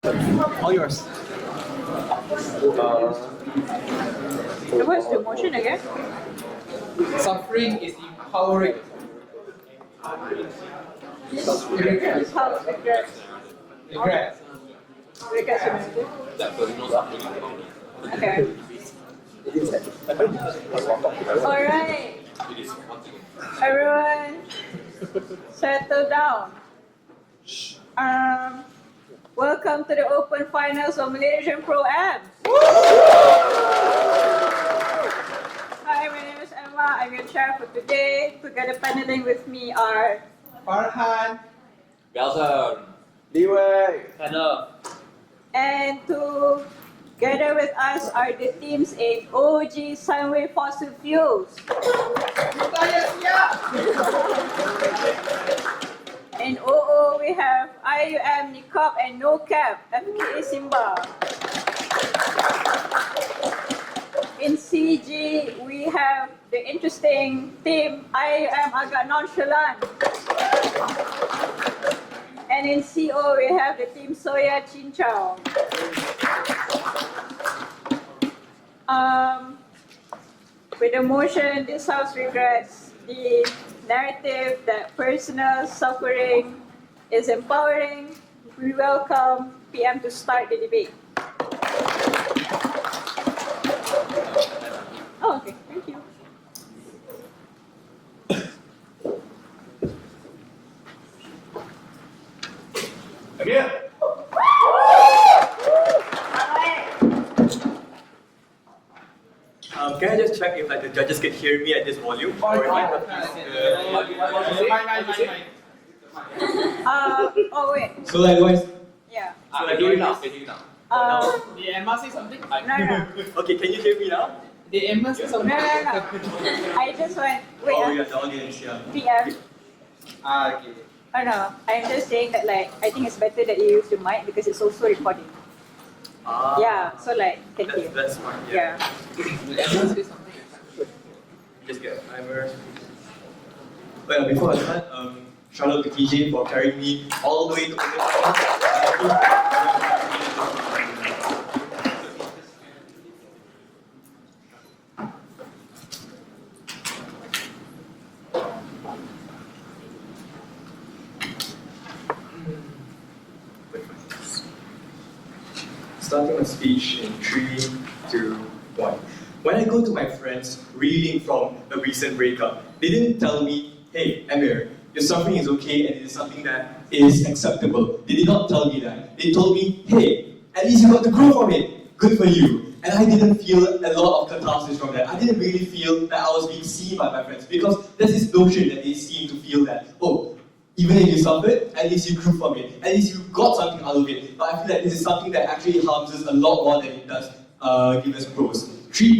All yours. What's the motion again? Suffering is empowering. Regrets. Regret. Regrets humanity. Okay. Alright. Everyone, settle down. Welcome to the Open Finals of Malaysian Pro-Am. Hi, my name is Emma. I'm your chair for today. Together paneling with me are Farhan. Belson. Liwei. Hannah. and together with us are the teams in OG Sunway Fossil Fuels. In OO we have IIUM, Niqab and Niqab, FKA Simba. In CG we have the interesting team IIUM Agak Nonchalant. And in CO we have the team Soya, Cincau. With the motion, this house regrets the narrative that personal suffering is empowering. We welcome PM to start the debate. Oh, okay, thank you. Emir. Can I just check if the judges can hear me at this volume? Or if I have Oh wait, So likewise. yeah. Can you now? Can you now? Did Emma say something? No. Okay, can you hear me now? Did Emma say No, something? I just went, wait, Oh yeah, the audience, yeah. PM. Okay. Oh no, I'm just saying that like, I think it's better that you use the mic because it's also recording. Yeah, so like, thank you. That's smart, Yeah. Did Emma say something? Just get a timer. But yeah, before I start, shout out to TJ for carrying me all the way to the Starting my speech in 3, 2, 1. When I go to my friends reeling from a recent breakup, they didn't tell me, hey, Emir, your suffering is okay and it is something that is acceptable. They did not tell me that. They told me, hey, at least you got to grow from it. Good for you. And I didn't feel a lot of catharsis from that. I didn't really feel that I was being seen by my friends because there's this notion that they seem to feel that, oh, even if you suffered, at least you grew from it. At least you got something out of it. But I feel like this is something that actually harms us a lot more than it does give us pros. 4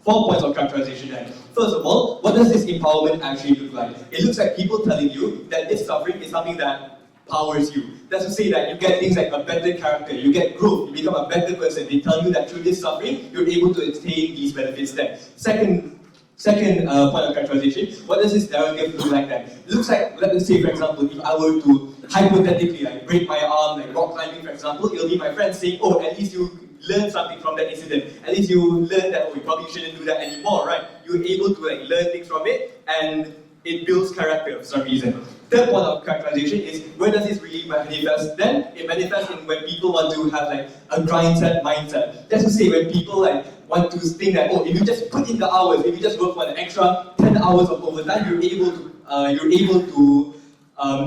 points of characterization then. First of all, what does this empowerment actually look like? It looks like people telling you that this suffering is something that powers you. That's to say that you get things like a better character, you get growth, you become a better person. They tell you that through this suffering, you're able to attain these benefits then. Second point of characterization, what does this narrative look like then? It looks like, let's say for example, if I were to hypothetically like break my arm, like rock climbing for example, it'll be my friends saying, oh, at least you learned something from that incident. At least you learned that, oh, you probably shouldn't do that anymore, right? You're able to like learn things from it, and it builds character for some reason. Third point of characterization is, where does this really manifest then? It manifests in when people want to have like a grind set mindset. That's to say, when people like want to think that, oh, if you just put in the hours, if you just work for an extra 10 hours of overtime, you're able to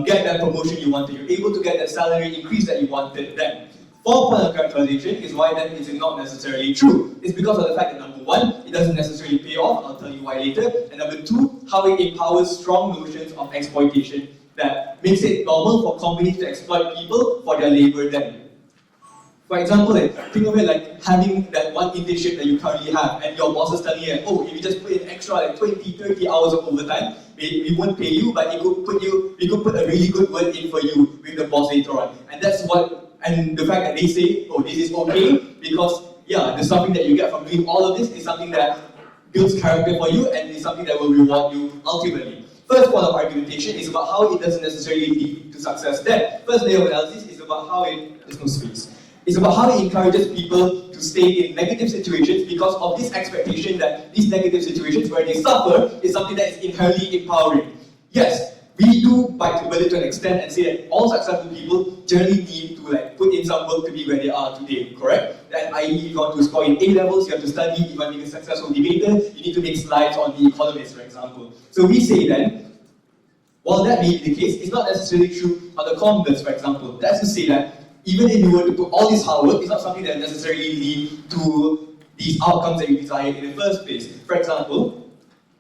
get that promotion you wanted. You're able to get that salary increase that you wanted then. Fourth point of characterization is why that is not necessarily true. It's because of the fact that number one, it doesn't necessarily pay off, I'll tell you why later, and number two, how it empowers strong notions of exploitation that makes it normal for companies to exploit people for their labor then. For example, think of it like having that one internship that you currently have and your boss is telling you, oh, if you just put in extra like 20, 30 hours of overtime, we won't pay you, but we could put a really good word in for you with the boss later on. And that's what, and the fact that they say, oh, this is okay, because yeah, the something that you get from doing all of this is something that builds character for you and is something that will reward you ultimately. First point of argumentation is about how it doesn't necessarily lead to success. Then, first layer of analysis is about how it, there's no space. It's about how it encourages people to stay in negative situations because of this expectation that these negative situations where they suffer is something that is inherently empowering. Yes, we do bite the bullet to an extent and say that all successful people generally need to put in some work to be where they are today, correct? That i.e., if you want to score in A levels, you have to study. If you want to be a successful debater, you need to make slides on The Economist, for example. So we say then, while that may be the case, it's not necessarily true on the converse, for example. That's to say that even if you were to put all this hard work, it's not something that necessarily lead to these outcomes that you desire in the first place. For example,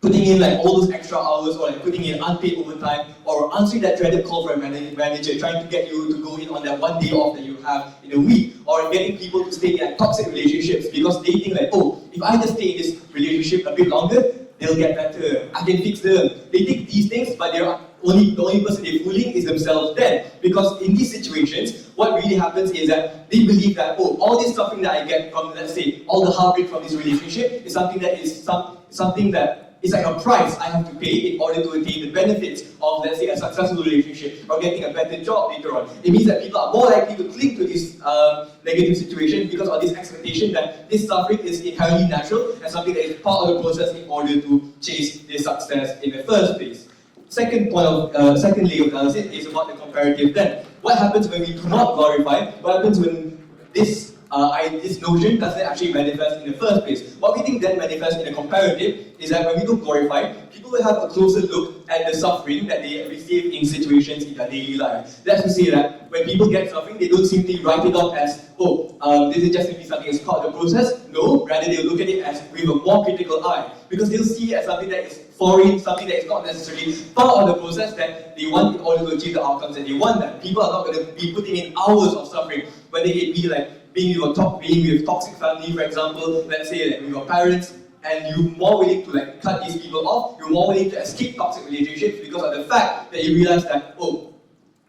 putting in all those extra hours or putting in unpaid overtime or answering that dreaded call from a manager trying to get you to go in on that one day off that you have in a week, or getting people to stay in toxic relationships because they think oh, if I just stay in this relationship a bit longer, they'll get better, I can fix them. They think these things, but the only person they're fooling is themselves then. Because in these situations, what really happens is that they believe that, oh, all this suffering that I get from, let's say, all the heartbreak from this relationship is something that it's like a price I have to pay in order to attain the benefits of, let's say, a successful relationship or getting a better job later on. It means that people are more likely to cling to this negative situation because of this expectation that this suffering is inherently natural and something that is part of the process in order to chase this success in the first place. Second layer of analysis is about the comparative then. What happens when we do not glorify? What happens when this notion doesn't actually manifest in the first place? What we think then manifests in a comparative is that when we do glorify, people will have a closer look at the suffering that they receive in situations in their daily life. That's to say that when people get suffering, they don't simply write it off as, this is just simply something that's part of the process. No, rather they'll look at it as with a more critical eye, because they'll see it as something that is foreign, something that is not necessarily part of the process that they want in order to achieve the outcomes that they want. That people are not going to be putting in hours of suffering, whether it be being with toxic family, for example, let's say with your parents, and you're more willing to cut these people off, you're more willing to escape toxic relationships because of the fact that you realize that,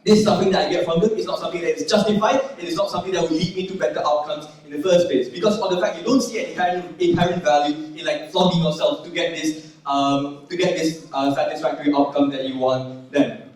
this suffering that I get from them is not something that is justified, it is not something that will lead me to better outcomes in the first place. Because of the fact you don't see an inherent value in flogging yourself to get this satisfactory outcome that you want then.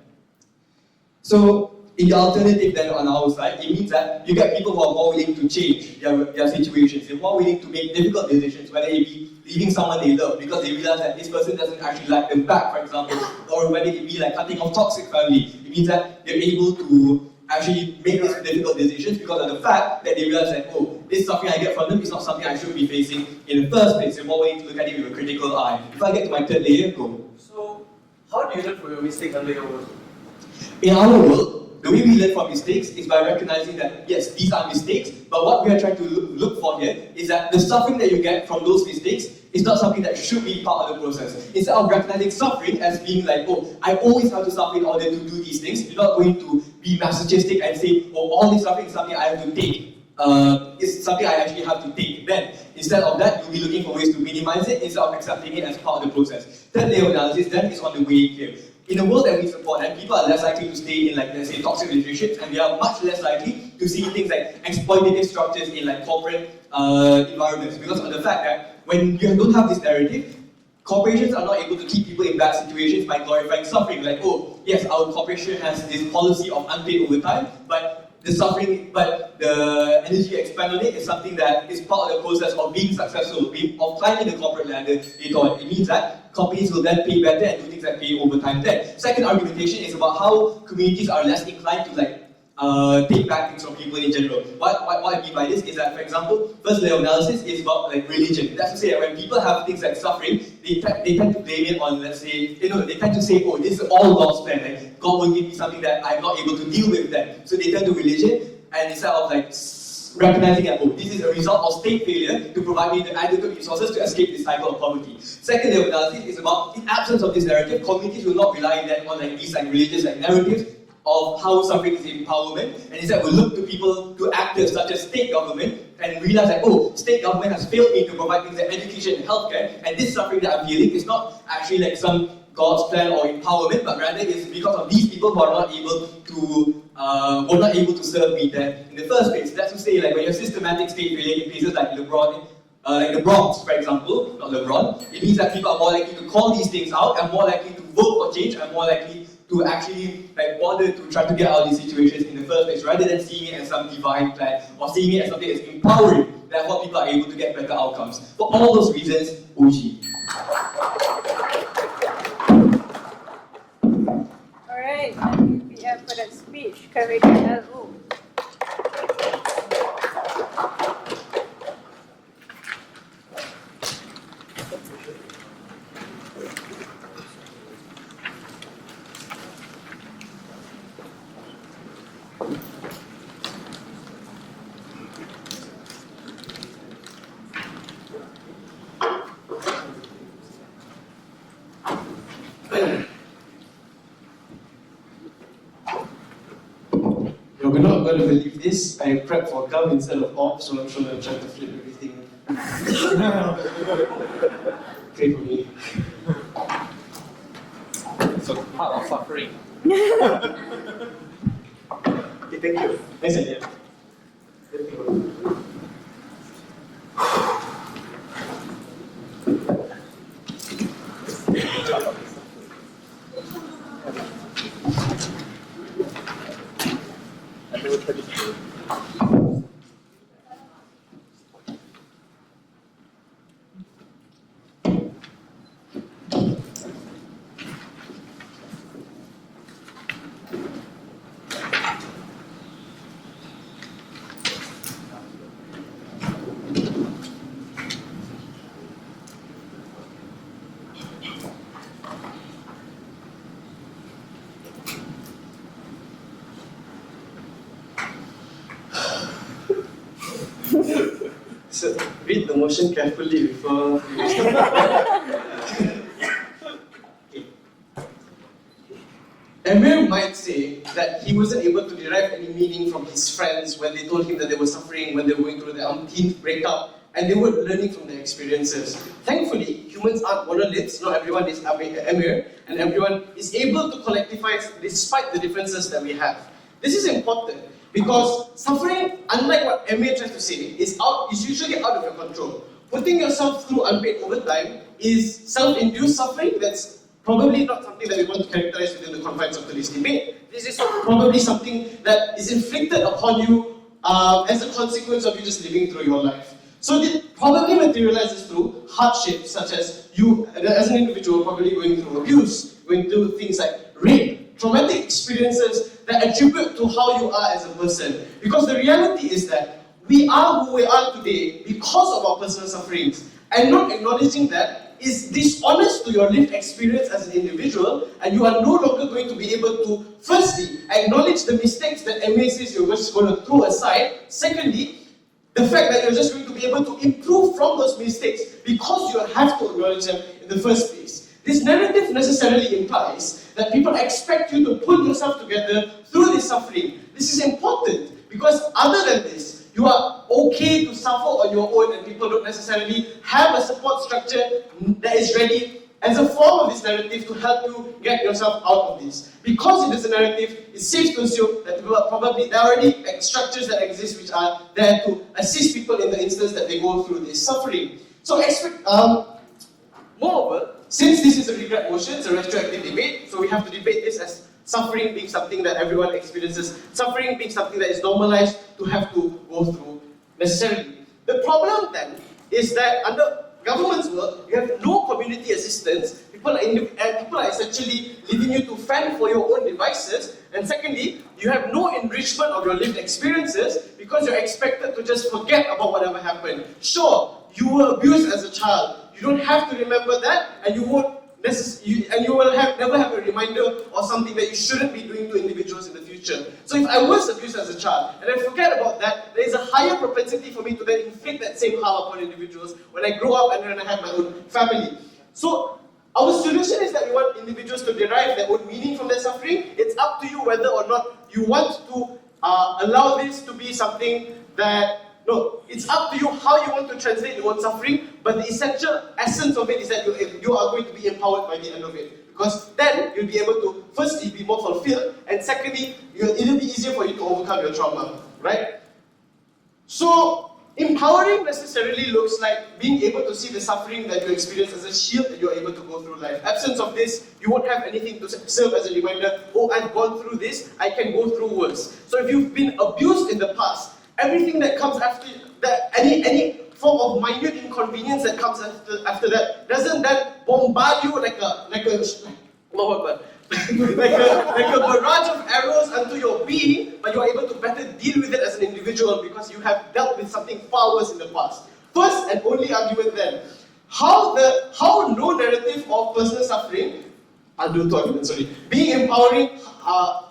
So, in the alternative then on our side, it means that you get people who are more willing to change their situations. They're more willing to make difficult decisions, whether it be leaving someone they love because they realize that this person doesn't actually like them back, for example, or whether it be cutting off toxic family. It means that they're able to actually make these difficult decisions because of the fact that they realize that, this suffering I get from them is not something I should be facing in the first place. They're more willing to look at it with a critical eye. If I get to my third layer, go. So, how do you learn from your mistakes under your work? In our world, the way we learn from mistakes is by recognizing that, yes, these are mistakes, but what we are trying to look for here is that the suffering that you get from those mistakes is not something that should be part of the process. Instead of recognizing suffering as being I always have to suffer in order to do these things, you're not going to be masochistic and say, all this suffering is something I have to take. It's something I actually have to take. Then, instead of that, you'll be looking for ways to minimize it instead of accepting it as part of the process. Third layer of analysis then is on the way here. In a world that we support, people are less likely to stay in, let's say, toxic relationships, and they are much less likely to see things like exploitative structures in corporate environments, because of the fact that when you don't have this narrative, corporations are not able to keep people in bad situations by glorifying suffering. Yes, our corporation has this policy of unpaid overtime, but the energy you expend on it is something that is part of the process of being successful, of climbing the corporate ladder later on. It means that companies will then pay better and do things like pay overtime then. Second argumentation is about how communities are less inclined to take back things from people in general. What I mean by this is that, for example, first layer of analysis is about religion. That's to say that when people have things like suffering, they tend to blame it on, let's say, they tend to say, this is all God's plan. God will give me something that I'm not able to deal with then. So they turn to religion, and instead of recognizing that, this is a result of state failure to provide me the adequate resources to escape this cycle of poverty. Second layer of analysis is about, in absence of this narrative, communities will not rely then on these religious narratives of how suffering is empowerment, and instead will look to people, to actors such as state government, and realize that, state government has failed me to provide things like education and healthcare, and this suffering that I'm feeling is not actually some God's plan or empowerment, but rather is because of these people who are not able to serve me there in the first place. That's to say, when you have systematic state failure in places like the Bronx, for example, not LeBron, it means that people are more likely to call these things out, and more likely to vote for change, and more likely to actually bother to try to get out of these situations in the first place, rather than seeing it as some divine plan or seeing it as something that's empowering, therefore people are able to get better outcomes. For all those reasons, OG. Alright, thank you PM for that speech. Carry the LO. You're not going to believe this. I prepped for gum instead of op, so I'm sure I'm trying to flip everything. Pray for me. So part of suffering. Okay, thank you. Nice idea. So read the motion carefully before you start. Okay. Emir might say that he wasn't able to derive any meaning from his friends when they told him that they were suffering, when they were going through their umpteenth breakup, and they were learning from their experiences. Thankfully, humans aren't monoliths. Not everyone is Emir, and everyone is able to collectivize despite the differences that we have. This is important because suffering, unlike what Emir tries to say, is usually out of your control. Putting yourself through unpaid overtime is self-induced suffering. That's probably not something that we want to characterize within the confines of today's debate. This is probably something that is inflicted upon you as a consequence of you just living through your life. So it probably materializes through hardships, such as you, as an individual, probably going through abuse, going through things like rape, traumatic experiences that attribute to how you are as a person. Because the reality is that we are who we are today because of our personal sufferings. And not acknowledging that is dishonest to your lived experience as an individual, and you are no longer going to be able to, firstly, acknowledge the mistakes that Emir says you're just going to throw aside. Secondly, the fact that you're just going to be able to improve from those mistakes because you have to acknowledge them in the first place. This narrative necessarily implies that people expect you to pull yourself together through this suffering. This is important because other than this, you are okay to suffer on your own and people don't necessarily have a support structure that is ready as a form of this narrative to help you get yourself out of this. Because it is a narrative, it's safe to assume that there are already structures that exist which are there to assist people in the instance that they go through this suffering. So moreover, since this is a regret motion, it's a retroactive debate, so we have to debate this as suffering being something that everyone experiences, suffering being something that is normalized to have to go through necessarily. The problem then is that under government's work, you have no community assistance. People are essentially leaving you to fend for your own devices. And secondly, you have no enrichment of your lived experiences because you're expected to just forget about whatever happened. Sure, you were abused as a child. You don't have to remember that, and you will never have a reminder or something that you shouldn't be doing to individuals in the future. So if I was abused as a child and I forget about that, there is a higher propensity for me to then inflict that same harm upon individuals when I grow up and when I have my own family. So our solution is that we want individuals to derive their own meaning from their suffering. It's up to you whether or not you want to allow this to be something that, no, it's up to you how you want to translate your own suffering, but the essential essence of it is that you are going to be empowered by the end of it. Because then you'll be able to, firstly, be more fulfilled, and secondly, it'll be easier for you to overcome your trauma, right? So, Empowering necessarily looks like being able to see the suffering that you experience as a shield that you're able to go through life. Absence of this, you won't have anything to serve as a reminder, oh, I've gone through this, I can go through worse. So if you've been abused in the past, everything that comes after that, any form of minute inconvenience that comes after that, doesn't that bombard you like a like a barrage of arrows unto your being, but you are able to better deal with it as an individual because you have dealt with something far worse in the past. First and only argument then, how no narrative of personal suffering, I'll do two arguments, sorry, being empowering, how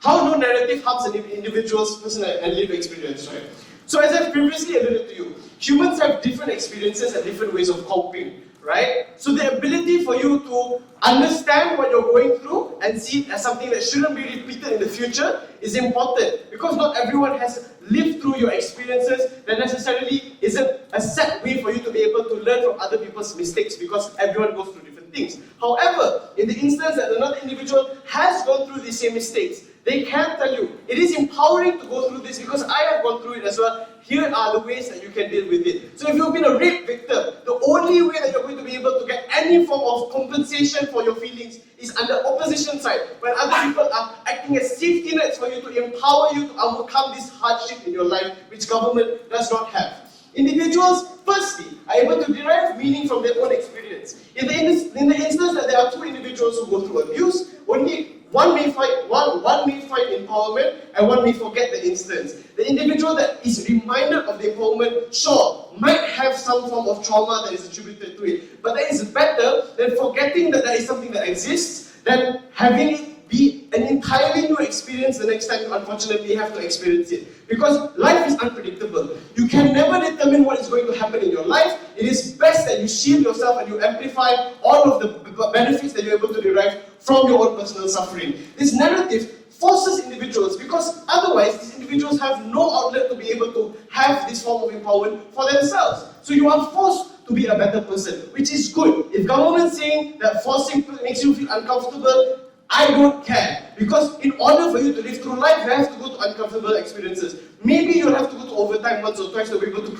no narrative harms an individual's personal and lived experience, right? So as I've previously alluded to you, humans have different experiences and different ways of coping, right? So the ability for you to understand what you're going through and see it as something that shouldn't be repeated in the future is important, because not everyone has lived through your experiences. That necessarily isn't a set way for you to be able to learn from other people's mistakes, because everyone goes through different things. However, in the instance that another individual has gone through the same mistakes, they can tell you, it is empowering to go through this because I have gone through it as well. Here are the ways that you can deal with it. So if you've been a rape victim, the only way that you're going to be able to get any form of compensation for your feelings is on the opposition side, when other people are acting as safety nets for you to empower you to overcome this hardship in your life, which government does not have. Individuals, firstly, are able to derive meaning from their own experience. In the instance that there are two individuals who go through abuse, only one may find empowerment and one may forget the instance. The individual that is reminded of the empowerment, sure, might have some form of trauma that is attributed to it, but that is better than forgetting that there is something that exists, than having it be an entirely new experience the next time you unfortunately have to experience it. Because life is unpredictable. You can never determine what is going to happen in your life. It is best that you shield yourself and you amplify all of the benefits that you're able to derive from your own personal suffering. This narrative forces individuals, because otherwise these individuals have no outlet to be able to have this form of empowerment for themselves. So you are forced to be a better person, which is good. If government saying that forcing makes you feel uncomfortable, I don't care. Because in order for you to live through life, you have to go to uncomfortable experiences. Maybe you'll have to go to overtime once or twice to be able to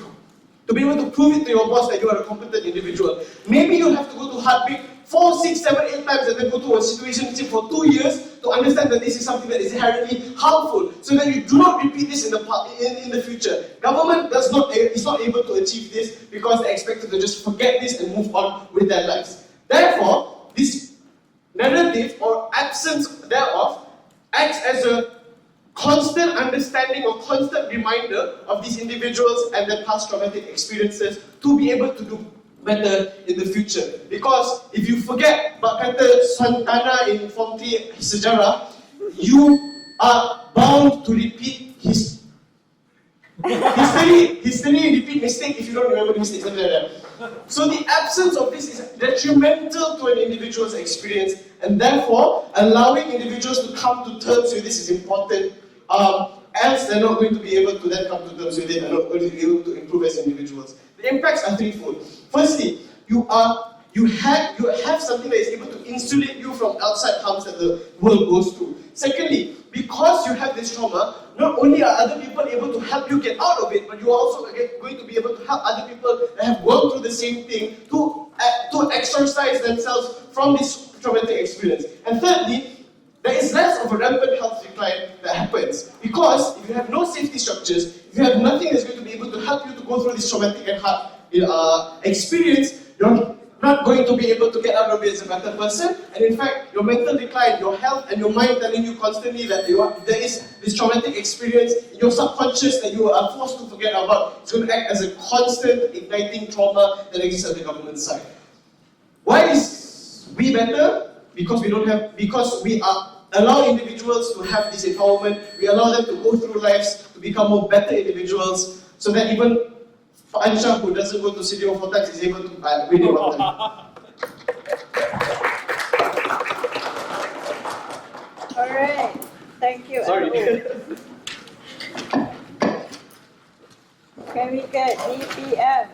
prove it to your boss that you are a competent individual. Maybe you'll have to go to heartbeat 4, 6, 7, 8 times and then go to a situationship for 2 years to understand that this is something that is inherently harmful, so that you do not repeat this in the future. Government is not able to achieve this because they're expected to just forget this and move on with their lives. Therefore, this narrative or absence thereof acts as a constant understanding or constant reminder of these individuals and their past traumatic experiences to be able to do better in the future. Because if you forget bak kata Santana in Form 3 sejarah, you are bound to repeat history repeat mistake if you don't remember the mistakes, something like that. So the absence of this is detrimental to an individual's experience, and therefore allowing individuals to come to terms with this is important. Else they're not going to be able to then come to terms with it and not going to be able to improve as individuals. The impacts are threefold. Firstly, you have something that is able to insulate you from outside harms that the world goes through. Secondly, because you have this trauma, not only are other people able to help you get out of it, but you are also going to be able to help other people that have gone through the same thing to exorcise themselves from this traumatic experience. And thirdly, there is less of a rampant health decline that happens, because if you have no safety structures, if you have nothing that's going to be able to help you to go through this traumatic and hard experience, you're not going to be able to get out of it as a better person. And in fact, your mental decline, your health and your mind telling you constantly that there is this traumatic experience in your subconscious that you are forced to forget about. It's going to act as a constant igniting trauma that exists at the government side. Why is we better? Because we allow individuals to have this empowerment. We allow them to go through lives to become more better individuals, so that even Ansha, who doesn't go to City of Hotels, is able to win it one time. Alright, thank you. Sorry. Can we get DPM?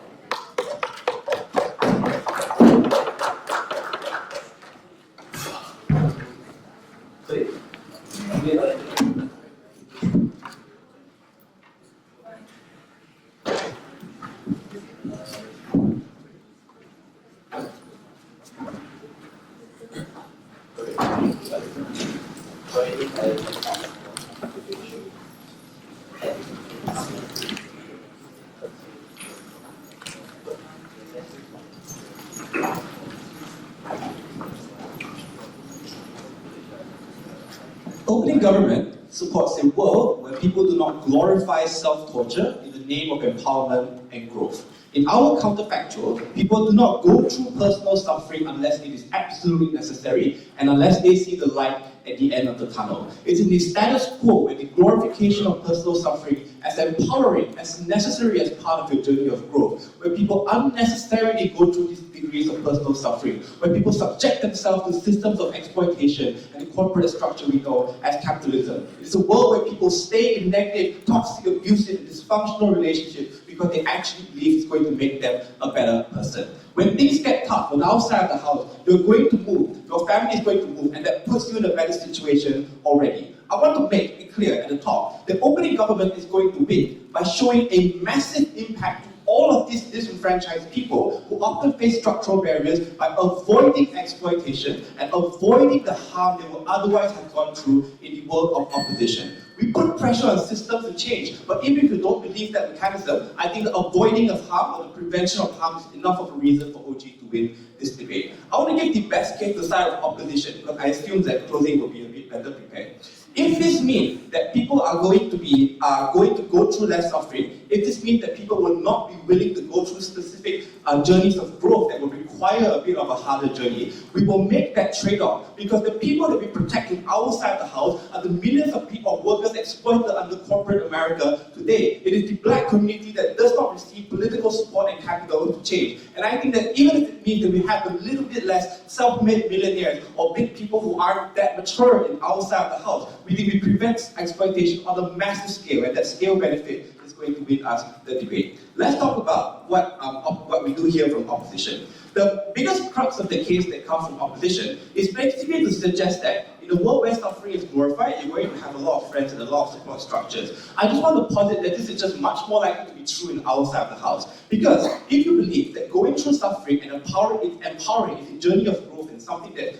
Opening government supports a world where people do not glorify self-torture in the name of empowerment and growth. In our counterfactual, people do not go through personal suffering unless it is absolutely necessary and unless they see the light at the end of the tunnel. It's in the status quo where the glorification of personal suffering as empowering, as necessary as part of your journey of growth, where people unnecessarily go through these degrees of personal suffering, where people subject themselves to systems of exploitation and the corporate structure we know as capitalism. It's a world where people stay in negative, toxic, abusive, and dysfunctional relationships because they actually believe it's going to make them a better person. When things get tough on our side of the house, you're going to move, your family is going to move, and that puts you in a better situation already. I want to make it clear at the top that opening government is going to win by showing a massive impact to all of these disenfranchised people who often face structural barriers by avoiding exploitation and avoiding the harm they would otherwise have gone through in the world of opposition. We put pressure on systems to change, but even if you don't believe that mechanism, I think the avoiding of harm or the prevention of harm is enough of a reason for OG to win this debate. I want to give the best case to the side of opposition, because I assume that closing will be a bit better prepared. If this means that people are going to go through less suffering, if this means that people will not be willing to go through specific journeys of growth that will require a bit of a harder journey, we will make that trade-off, because the people that we protect in our side of the house are the millions of people, workers exploited under corporate America today. It is the black community that does not receive political support and capital to change. And I think that even if it means that we have a little bit less self-made millionaires or big people who aren't that mature in our side of the house, we think we prevent exploitation on a massive scale, and that scale benefit is going to win us the debate. Let's talk about what we do here from opposition. The biggest crux of the case that comes from opposition is basically to suggest that in a world where suffering is glorified, you're going to have a lot of friends and a lot of support structures. I just want to posit that this is just much more likely to be true in our side of the house. Because if you believe that going through suffering and empowering is a journey of growth and something that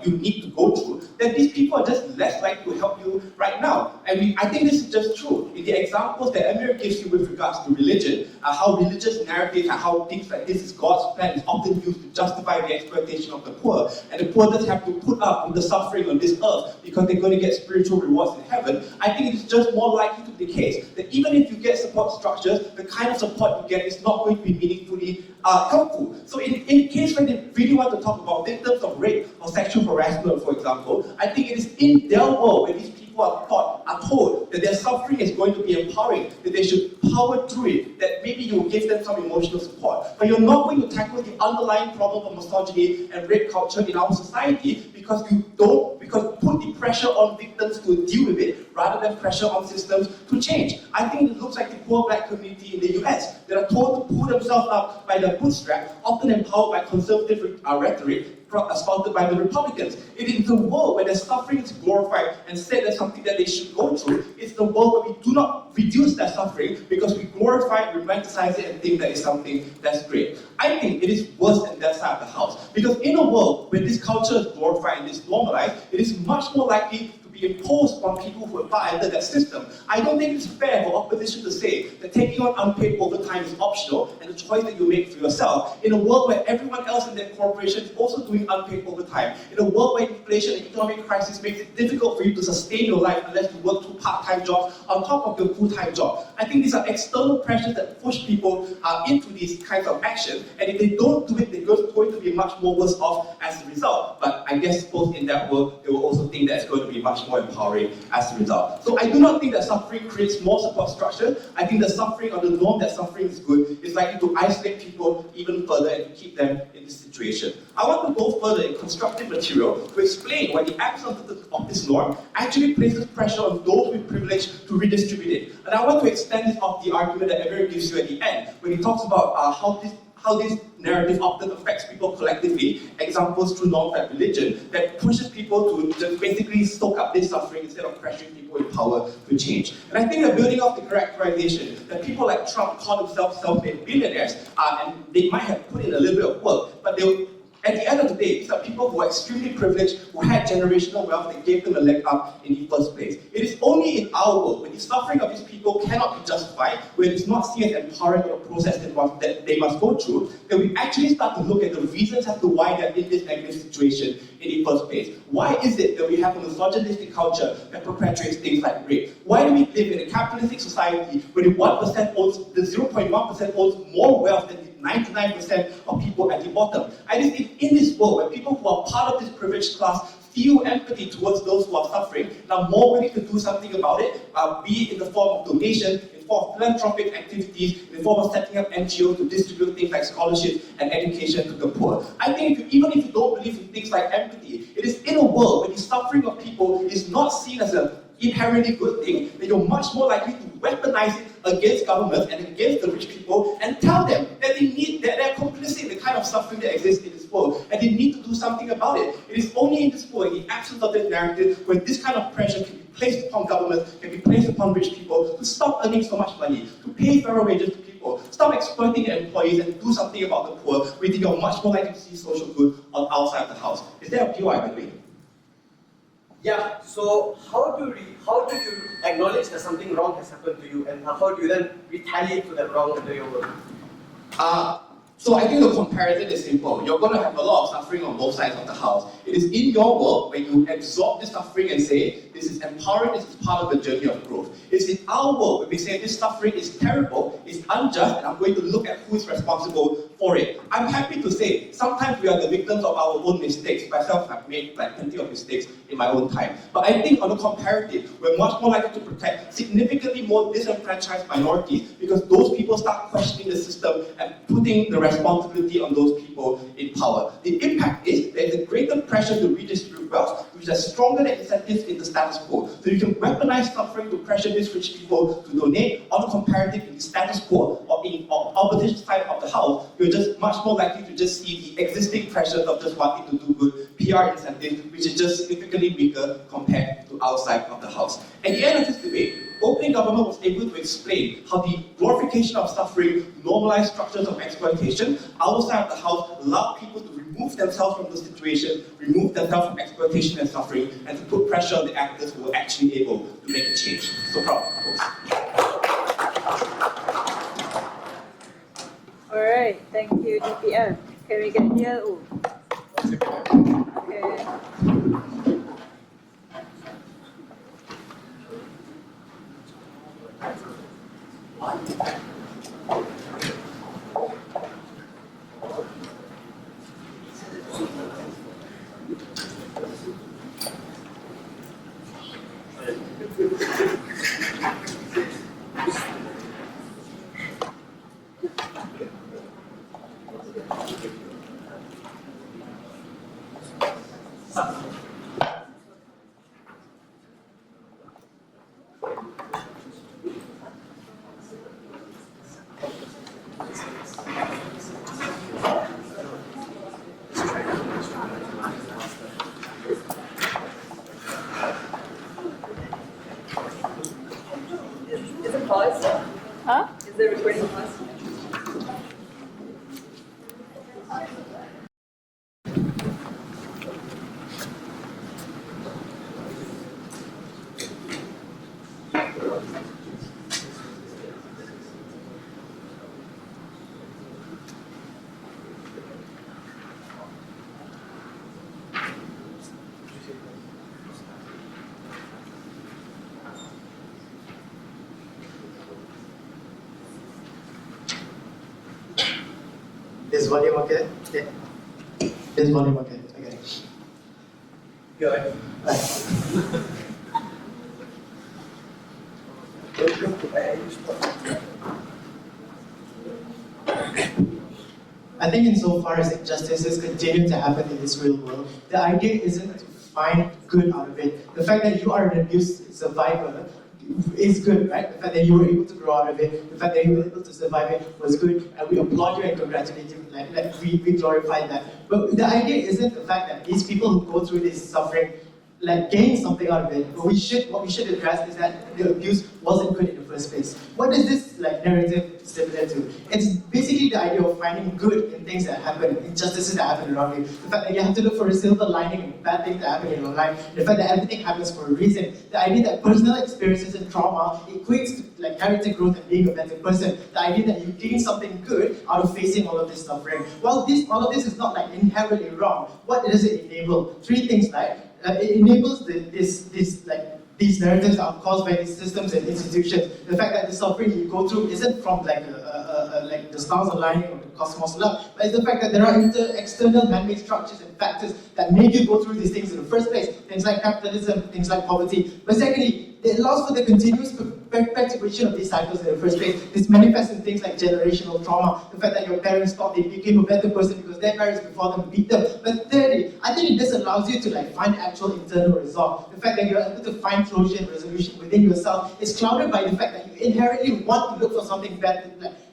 you need to go through, then these people are just less likely to help you right now. And I think this is just true. In the examples that Emir gives you with regards to religion, how religious narratives and how things like this is God's plan is often used to justify the exploitation of the poor, and the poor just have to put up with the suffering on this earth because they're going to get spiritual rewards in heaven. I think it's just more likely to be the case that even if you get support structures, the kind of support you get is not going to be meaningfully helpful. So in the case where they really want to talk about victims of rape or sexual harassment, for example, I think it is in their world where these people are told that their suffering is going to be empowering, that they should power through it, that maybe you will give them some emotional support. But you're not going to tackle the underlying problem of misogyny and rape culture in our society because you put the pressure on victims to deal with it rather than pressure on systems to change. I think it looks like the poor black community in the US that are told to pull themselves up by their bootstraps, often empowered by conservative rhetoric spouted by the Republicans. It is the world where their suffering is glorified and said as something that they should go through. It's the world where we do not reduce their suffering because we glorify it, romanticize it, and think that is something that's great. I think it is worse than that side of the house. Because in a world where this culture is glorified and is normalized, it is much more likely to be imposed on people who are part under that system. I don't think it's fair for opposition to say that taking on unpaid overtime is optional and a choice that you make for yourself in a world where everyone else in that corporation is also doing unpaid overtime, in a world where inflation and economic crisis makes it difficult for you to sustain your life unless you work 2 part-time jobs on top of your full-time job. I think these are external pressures that push people into these kinds of actions, and if they don't do it, they're going to be much more worse off as a result. But I guess both in that world, they will also think that it's going to be much more empowering as a result. So I do not think that suffering creates more support structure. I think the suffering or the norm that suffering is good is likely to isolate people even further and to keep them in this situation. I want to go further in constructive material to explain why the absence of this norm actually places pressure on those with privilege to redistribute it. And I want to extend this off the argument that Emir gives you at the end, when he talks about how this narrative often affects people collectively. Examples through non-fact religion that pushes people to just basically soak up this suffering instead of pressuring people in power to change. And I think that building off the characterization that people like Trump call themselves self-made billionaires, and they might have put in a little bit of work, but at the end of the day, these are people who are extremely privileged, who had generational wealth that gave them a leg up in the first place. It is only in our world, when the suffering of these people cannot be justified, when it is not seen as empowering or a process that they must go through, that we actually start to look at the reasons as to why they're in this negative situation in the first place. Why is it that we have a misogynistic culture that perpetuates things like rape? Why do we live in a capitalistic society where the 1% owns, the 0.1% owns more wealth than the 99% of people at the bottom? I just think in this world where people who are part of this privileged class feel empathy towards those who are suffering and are more willing to do something about it, be it in the form of donation, in the form of philanthropic activities, in the form of setting up NGOs to distribute things like scholarships and education to the poor. I think even if you don't believe in things like empathy, it is in a world where the suffering of people is not seen as an inherently good thing, that you're much more likely to weaponize it against governments and against the rich people and tell them that they're complicit in the kind of suffering that exists in this world and they need to do something about it. It is only in this world, in the absence of this narrative, when this kind of pressure can be placed upon governments, can be placed upon rich people to stop earning so much money, to pay fairer wages to people, stop exploiting their employees and do something about the poor. We think you're much more likely to see social good on outside the house. Is there a view I can make? Yeah, so how do you acknowledge that something wrong has happened to you, and how do you then retaliate for that wrong under your work? So I think the comparison is simple. You're going to have a lot of suffering on both sides of the house. It is in your work when you absorb this suffering and say, this is empowering, this is part of the journey of growth. It's in our work when we say this suffering is terrible, it's unjust, and I'm going to look at who is responsible for it. I'm happy to say, sometimes we are the victims of our own mistakes. Myself, I've made plenty of mistakes in my own time. But I think on the comparative, we're much more likely to protect significantly more disenfranchised minorities because those people start questioning the system and putting the responsibility on those people in power. The impact is there's a greater pressure to redistribute wealth, which is stronger than incentives in the status quo. So you can weaponize suffering to pressure these rich people to donate. On the comparative in the status quo or in opposition side of the house, you're just much more likely to just see the existing pressures of just wanting to do good PR incentives, which is just significantly weaker compared to outside of the house. At the end of this debate, opening government was able to explain how the glorification of suffering normalized structures of exploitation outside of the house allowed people to remove themselves from the situation, remove themselves from exploitation and suffering, and to put pressure on the actors who were actually able to make a change. So proud, folks. Alright, thank you, DPL. Can we get here? Okay. Is it paused? Huh? Is the recording paused? Is volume okay? Yeah. Is volume okay? Okay. Go ahead. I think insofar as injustices continue to happen in this real world, the idea isn't to find good out of it. The fact that you are an abused survivor is good, right? The fact that you were able to grow out of it, the fact that you were able to survive it was good, and we applaud you and congratulate you. We glorify that. But the idea isn't the fact that these people who go through this suffering gain something out of it. But what we should address is that the abuse wasn't good in the first place. What is this narrative similar to? It's basically the idea of finding good in things that happen, injustices that happen around you. The fact that you have to look for a silver lining in bad things that happen in your life. The fact that everything happens for a reason. The idea that personal experiences and trauma equates to character growth and being a better person. The idea that you gain something good out of facing all of this suffering. While all of this is not inherently wrong, what does it enable? Three things it enables these narratives that are caused by these systems and institutions. The fact that the suffering you go through isn't from the stars aligning or the cosmos love, but it's the fact that there are external man-made structures and factors that make you go through these things in the first place. Things like capitalism, things like poverty. But secondly, it allows for the continuous perpetuation of these cycles in the first place. This manifests in things like generational trauma. The fact that your parents thought they became a better person because their parents before them beat them. But thirdly, I think this allows you to find actual internal resolve. The fact that you're able to find closure and resolution within yourself is clouded by the fact that you inherently want to look for something better,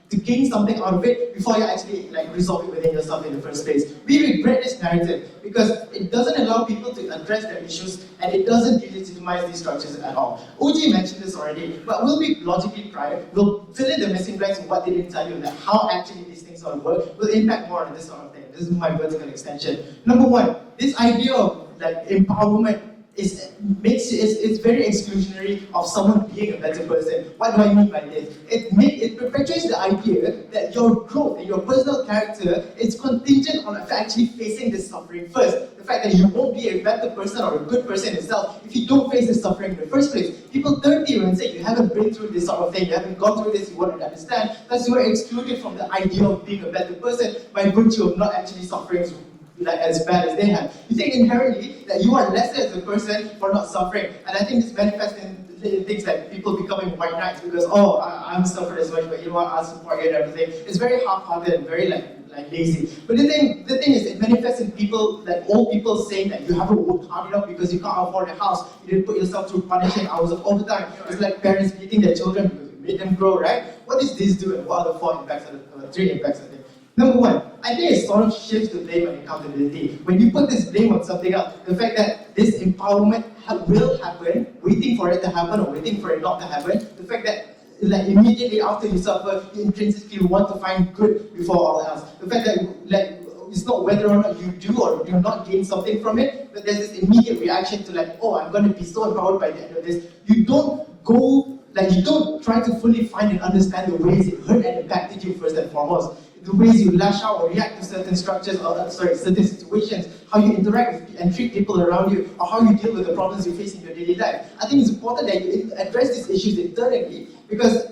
to gain something out of it before you actually resolve it within yourself in the first place. We regret this narrative because it doesn't allow people to address their issues and it doesn't delegitimize these structures at all. OG mentioned this already, but we'll be logically prior. We'll fill in the missing blanks of what they didn't tell you and how actually these things sort of work. Will impact more on this sort of thing. This is my vertical extension. Number one, this idea of empowerment it's very exclusionary of someone being a better person. What do I mean by this? It perpetuates the idea that your growth and your personal character is contingent on actually facing this suffering first. The fact that you won't be a better person or a good person yourself if you don't face this suffering in the first place. People turn to you and say you haven't been through this sort of thing, you haven't gone through this, you won't understand. Thus you are excluded from the idea of being a better person by virtue of not actually suffering as bad as they have. You think inherently that you are lesser as a person for not suffering, and I think this manifests in things like people becoming white knights because I'm suffered as much, but you know what, I'll support you and everything. It's very half-hearted and very lazy. But the thing is, it manifests in people, old people saying that you haven't worked hard enough because you can't afford a house. You didn't put yourself through punishing hours of overtime. It's like parents beating their children because you made them grow, right? What does this do, and what are the three impacts of it? Number one, I think it sort of shifts the blame and accountability. When you put this blame on something else, the fact that this empowerment will happen, waiting for it to happen or waiting for it not to happen, the fact that immediately after you suffer, you intrinsically want to find good before all else. The fact that it's not whether or not you do or do not gain something from it, but there's this immediate reaction to I'm going to be so empowered by the end of this. You don't try to fully find and understand the ways it hurt and impacted you first and foremost. The ways you lash out or react to certain structures certain situations, how you interact with and treat people around you, or how you deal with the problems you face in your daily life. I think it's important that you address these issues internally because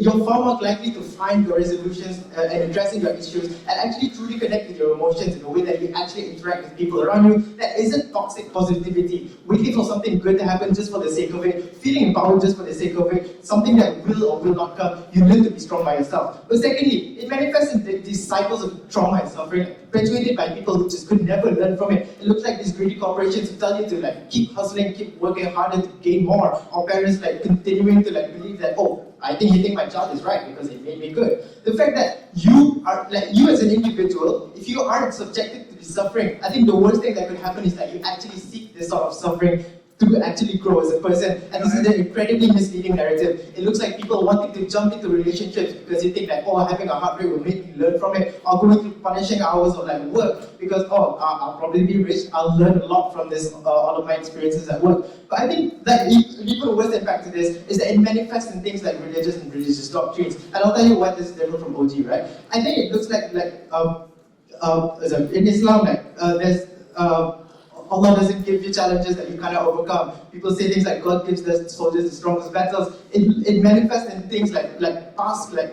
you're far more likely to find your resolutions and addressing your issues and actually truly connect with your emotions in a way that you actually interact with people around you that isn't toxic positivity, waiting for something good to happen just for the sake of it, feeling empowered just for the sake of it, something that will or will not come. You learn to be strong by yourself. But secondly, it manifests in these cycles of trauma and suffering perpetuated by people who just could never learn from it. It looks like these greedy corporations who tell you to keep hustling, keep working harder to gain more, or parents continuing to believe that, I think you think my child is right because it made me good. The fact that you are, you as an individual, if you aren't subjected to this suffering, I think the worst thing that could happen is that you actually seek this sort of suffering to actually grow as a person. And this is an incredibly misleading narrative. It looks like people wanting to jump into relationships because they think having a heartbreak will make me learn from it, or going through punishing hours of work because I'll probably be rich, I'll learn a lot from this, all of my experiences at work. But I think that even worse impact to this is that it manifests in things like religious and religious doctrines. And I'll tell you what this is different from OG, right? I think it looks like in Islam, there's Allah doesn't give you challenges that you cannot overcome. People say things like God gives the soldiers the strongest battles. It manifests in things like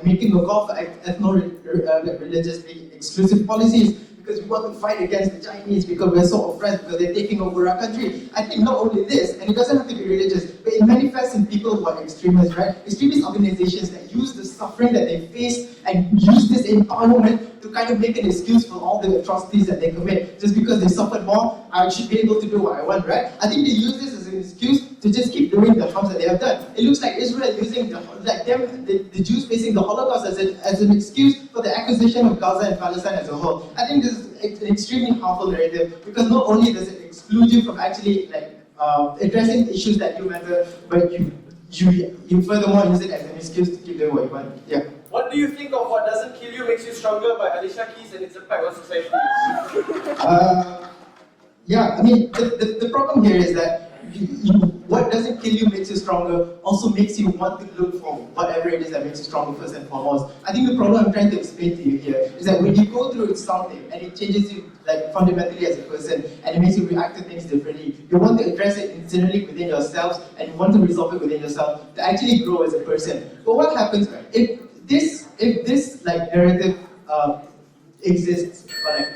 making a goal for ethno-religiously exclusive policies because we want to fight against the Chinese because we're so oppressed because they're taking over our country. I think not only this, and it doesn't have to be religious, but it manifests in people who are extremists, right? Extremist organizations that use the suffering that they face and use this empowerment to make an excuse for all the atrocities that they commit. Just because they suffered more, I should be able to do what I want, right? I think they use this as an excuse to just keep doing the harms that they have done. It looks like Israel using the Jews facing the Holocaust as an excuse for the acquisition of Gaza and Palestine as a whole. I think this is an extremely harmful narrative because not only does it exclude you from actually addressing issues that you matter, but you furthermore use it as an excuse to keep doing what you want. Yeah. What do you think of What Doesn't Kill You Makes You Stronger by Alicia Keys and its impact on society? Yeah, I mean, the problem here is that what doesn't kill you makes you stronger also makes you want to look for whatever it is that makes you stronger first and foremost. I think the problem I'm trying to explain to you here is that when you go through something and it changes you fundamentally as a person and it makes you react to things differently, you want to address it internally within yourselves and you want to resolve it within yourself to actually grow as a person. But what happens if this narrative exists,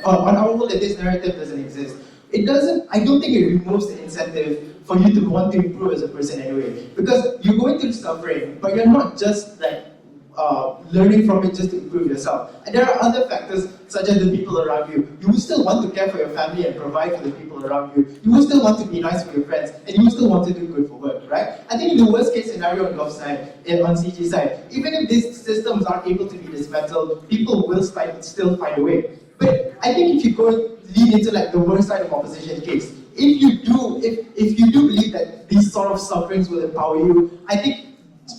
or on our world that this narrative doesn't exist? I don't think it removes the incentive for you to want to improve as a person anyway. Because you're going through suffering, but you're not just learning from it just to improve yourself. And there are other factors such as the people around you. You will still want to care for your family and provide for the people around you. You will still want to be nice with your friends, and you will still want to do good for work, right? I think in the worst case scenario on Gulf side, on CG side, even if these systems aren't able to be dismantled, people will still find a way. But I think if you go lean into the worst side of opposition case, if you do believe that these sort of sufferings will empower you, I think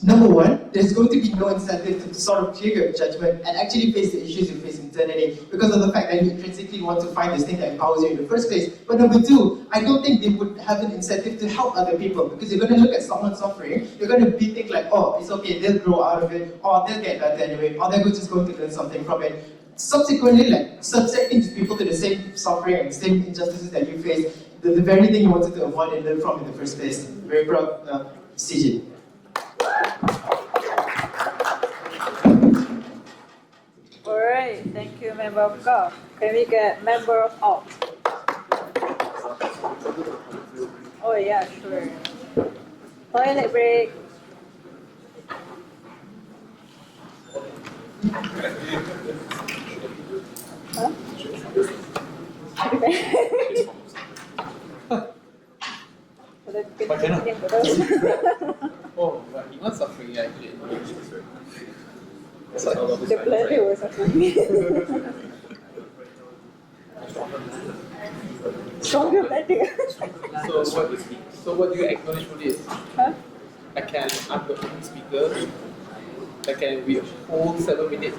number one, there's going to be no incentive to sort of clear your judgment and actually face the issues you face internally because of the fact that you intrinsically want to find this thing that empowers you in the first place. But number two, I don't think they would have an incentive to help other people because you're going to look at someone suffering, you're going to think oh, it's okay, they'll grow out of it, or they'll get better anyway, or they're just going to learn something from it. Subsequently, subjecting these people to the same suffering and the same injustices that you face, the very thing you wanted to avoid and learn from in the first place. Very proud, CJ. Alright, thank you, member of GOV. Can we get member of OP? Oh yeah, sure. Toilet break. Huh? Why cannot? Oh, but he was suffering, yeah, actually. It's like The bladder was suffering. Stronger bladder. So what do you acknowledge for this? Huh? I'm the only speaker. I can be a whole 7 minutes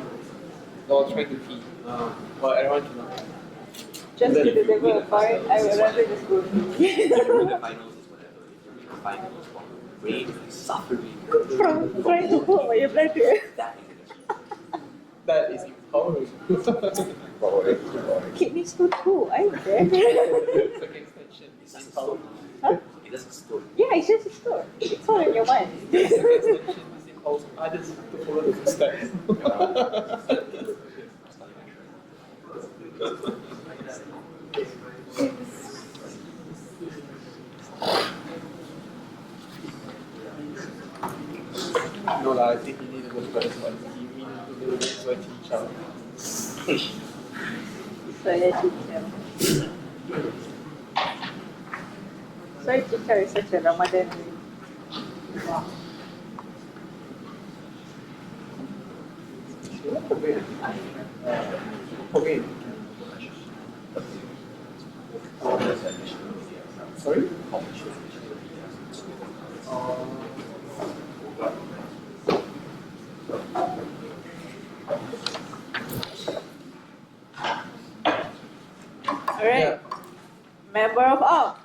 while trying to pee. Or everyone cannot. Just to deliver a part, I would rather just go pee. From trying to pull my bladder. That is empowering. Kidney stone too, I'm there. Second extension is empowering. Huh? Yeah, it's just a stone. It's all in your mind. Second extension is empowers others to follow the footsteps. No lah, I think he need to go to better spot. He need to go to Cincau. Soya Cincau. Soya Cincau is such a Ramadan name. Okay. Sorry? Alright. Yeah. Member of all.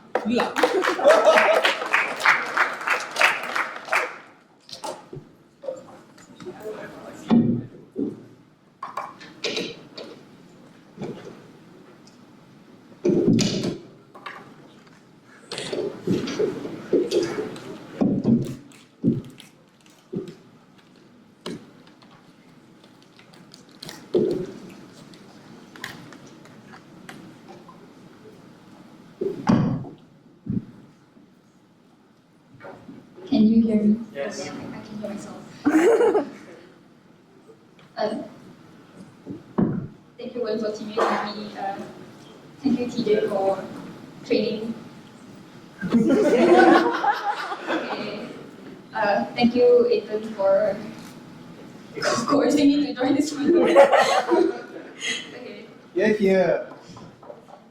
Can you hear me? Yes. Okay, I can hear myself. Thank you, Wern, for teaming with me. Thank you, TJ, for training. Thank you, Ethan, for coercing me to join this one. Okay. Yeah.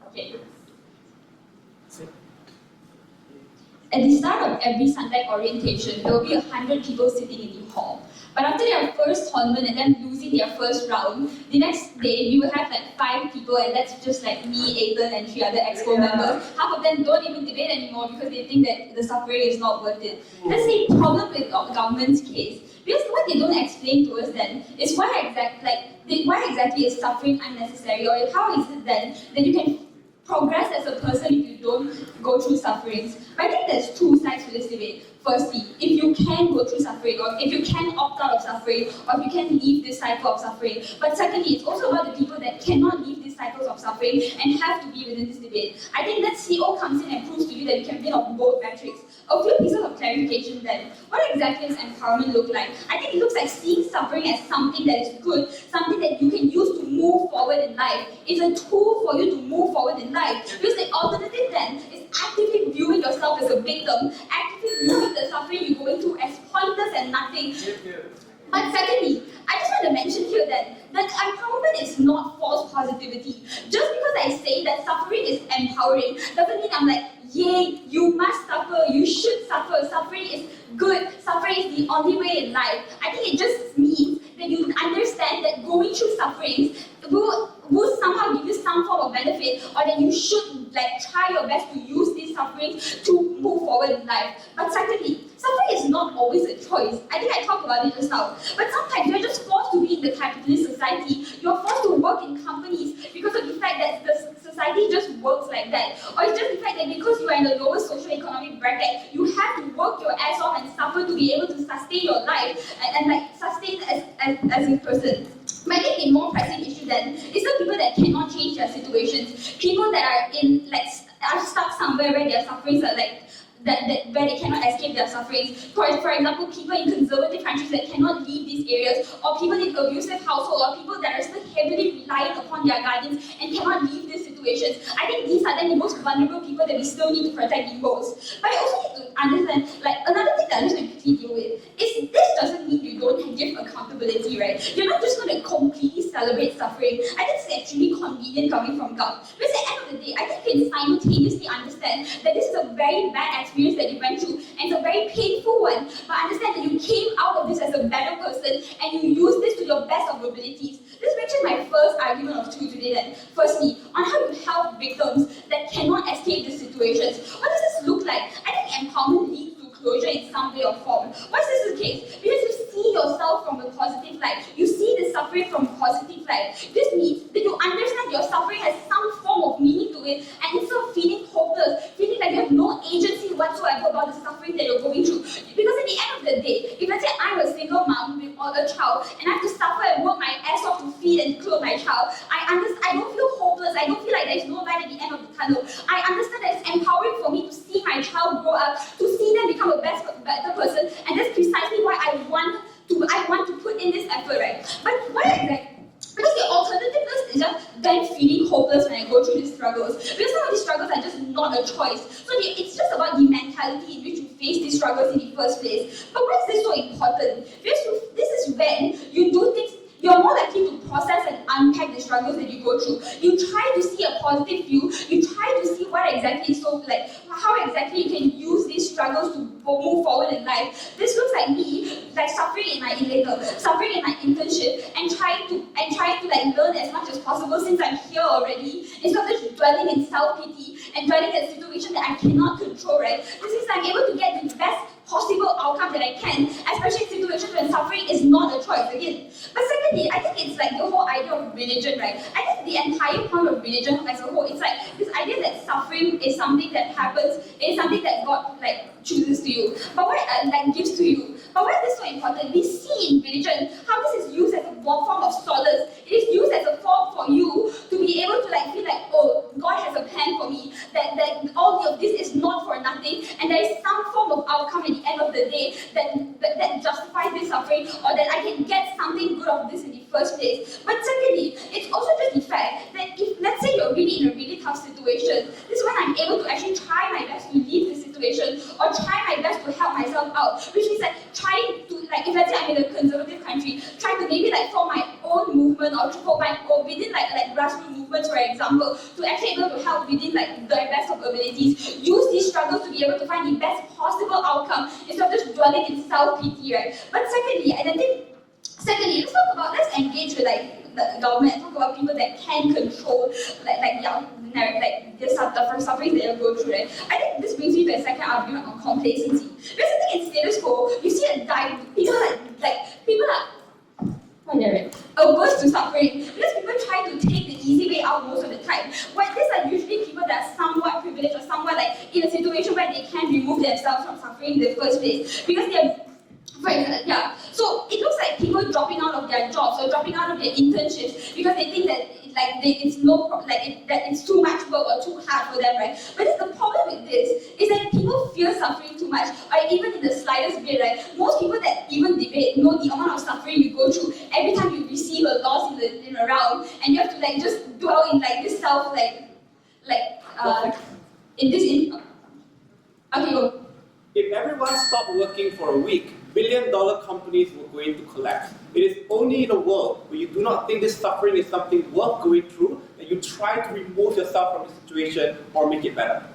Okay. At the start of every Sunlight orientation, there will be 100 people sitting in the hall. But after their first tournament and then losing their first round, the next day we will have like 5 people, and that's just like me, Ethan, and 3 other exco members. Half of them don't even debate anymore because they think that the suffering is not worth it. That's the problem with government's case. Because what they don't explain to us then is why exactly is suffering unnecessary, or how is it then that you can progress as a person if you don't go through sufferings. But I think there's 2 sides to this debate. Firstly, if you can go through suffering, or if you can opt out of suffering, or if you can leave this cycle of suffering. But secondly, it's also about the people that cannot leave these cycles of suffering and have to be within this debate. I think that CO comes in and proves to you that you can win on both metrics. A few pieces of clarification then. What exactly does empowerment look like? I think it looks like seeing suffering as something that is good, something that you can use to move forward in life. It's a tool for you to move forward in life. Because the alternative then is actively viewing yourself as a victim, actively viewing the suffering you're going through as pointless and nothing. But secondly, I just want to mention here that empowerment is not false positivity. Just because I say that suffering is empowering doesn't mean I'm like, yay, you must suffer, you should suffer, suffering is good, suffering is the only way in life. I think it just means that you understand that going through sufferings will somehow give you some form of benefit, or that you should try your best to use these sufferings to move forward in life. But secondly, suffering is not always a choice. I think I talked about it just now. But sometimes you're just forced to be in the capitalist society. You're forced to work in companies because of the fact that the society just works like that. Or it's just the fact that because you are in the lowest socio-economic bracket, you have to work your ass off and suffer to be able to sustain your life and sustain as a person. But I think the more pressing issue then is the people that cannot change their situations. People that are stuck somewhere where their sufferings are where they cannot escape their sufferings. For example, people in conservative countries that cannot leave these areas, or people in abusive households, or people that are still heavily reliant upon their guardians and cannot leave these situations. I think these are then the most vulnerable people that we still need to protect the most. But I also need to understand, another thing that I just want to quickly deal with is this doesn't mean you don't give accountability, right? You're not just going to completely celebrate suffering. I think it's extremely convenient coming from Gov. Because at the end of the day, I think you can simultaneously understand that this is a very bad experience that you went through, and it's a very painful one, but understand that you came out of this as a better person, and you use this to your best of your abilities. This brings in my first argument of 2 today then. Firstly, on how you help victims that cannot escape these situations. What does this look like? I think empowerment leads to closure in some way or form. Why is this the case? Because you see yourself from a positive light. You see the suffering from a positive light. This means that you understand your suffering has some form of meaning to it, and instead of feeling hopeless, feeling like you have no agency whatsoever about the suffering that you're going through. Because at the end of the day, if let's say I'm a single mom with a child, and I have to suffer and work my ass off to feed and clothe my child, I don't feel hopeless. I don't feel like there's no light at the end of the tunnel. I understand that it's empowering for me to see my child grow up, to see them become a better person, and that's precisely why I want to put in this effort, right? But what exactly? Because the alternative is just then feeling hopeless when I go through these struggles. Because some of these struggles are just not a choice. So it's just about the mentality in which you face these struggles in the first place. But why is this so important? Because this is when you do things, you're more likely to process and unpack the struggles that you go through. You try to see a positive view. You try to see what exactly how exactly you can use these struggles to move forward in life. This looks like me, suffering in my suffering in my internship, and trying to learn as much as possible since I'm here already, instead of just dwelling in self-pity and dwelling in a situation that I cannot control, right? This is I'm able to get the best possible outcome that I can, especially in situations when suffering is not a choice again. But secondly, I think it's the whole idea of religion, right? I think the entire point of religion as a whole, it's this idea that suffering is something that happens, is something that God chooses to you, but what gives to you. But why is this so important? We see in religion how this is used as a form of solace. It is used as a form for you to be able to feel oh, God has a plan for me, that all of this is not for nothing, and there is some form of outcome at the end of the day that justifies this suffering, or that I can get something good of this in the first place. But secondly, it's also just the fact that if let's say you're really in a really tough situation, this is when I'm able to actually try my best to leave the situation situation, or try my best to help myself out, which means like trying to, like, if let's say I'm in a conservative country, try to maybe like form my own movement or to form my own within like grassroots movements, for example, to actually able to help within like the best of abilities. Use these struggles to be able to find the best possible outcome instead of just dwelling in self-pity, right? But secondly, let's engage with like the government, talk about people that can control the suffering that you go through, right? I think this brings me to a second argument on complacency. Because I think in status quo, you see a people are averse to suffering because people try to take the easy way out most of the time. But these are usually people that are somewhat privileged or somewhat like in a situation where they can remove themselves from suffering in the first place because they're so it looks like people dropping out of their jobs or dropping out of their internships because they think that it's too much work or too hard for them, right? But the problem with this is that people fear suffering too much, or even in the slightest bit, right? Most people that even debate know the amount of suffering you go through every time you receive a loss in a round, and you have to like just dwell in like this self If everyone stopped working for a week, billion-dollar companies were going to collapse. It is only in a world where you do not think this suffering is something worth going through that you try to remove yourself from the situation or make it better.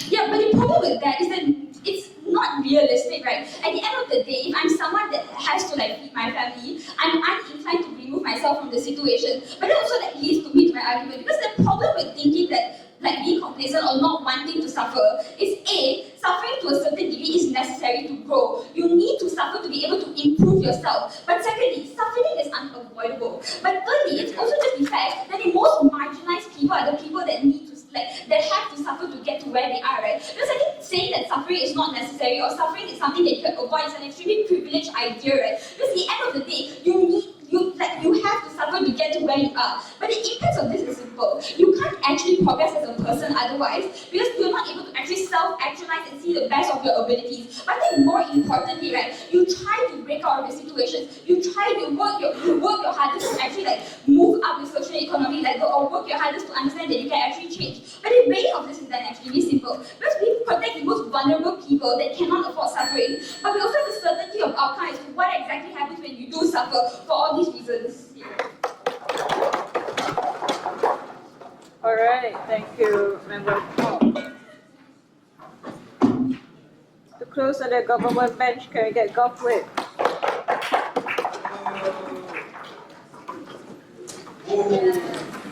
Yeah, but the problem with that is that it's not realistic, right? At the end of the day, if I'm someone that has to like feed my family, I'm uninclined to remove myself from the situation. But that also like leads to me to my argument, because the problem with thinking that like being complacent or not wanting to suffer is A, suffering to a certain degree is necessary to grow. You need to suffer to be able to improve yourself. But secondly, suffering is unavoidable. But thirdly, it's also just the fact that the most marginalized people are the people that need to that have to suffer to get to where they are, right? Because I think saying that suffering is not necessary or suffering is something that you can avoid is an extremely privileged idea, right? Because at the end of the day, you have to suffer to get to where you are. But the impact of this is simple. You can't actually progress as a person otherwise because you're not able to actually self-actualize and see the best of your abilities. But I think more importantly, right, you try to break out of the situations. You try to work your hardest to actually like move up the social economy, or work your hardest to understand that you can actually change. But the way of this is then actually really simple. Because we protect the most vulnerable people that cannot afford suffering, but we also have the certainty of outcome as to what exactly happens when you do suffer for all these reasons. Alright, thank you, Member Paul. To close on the government bench, can I get golf with?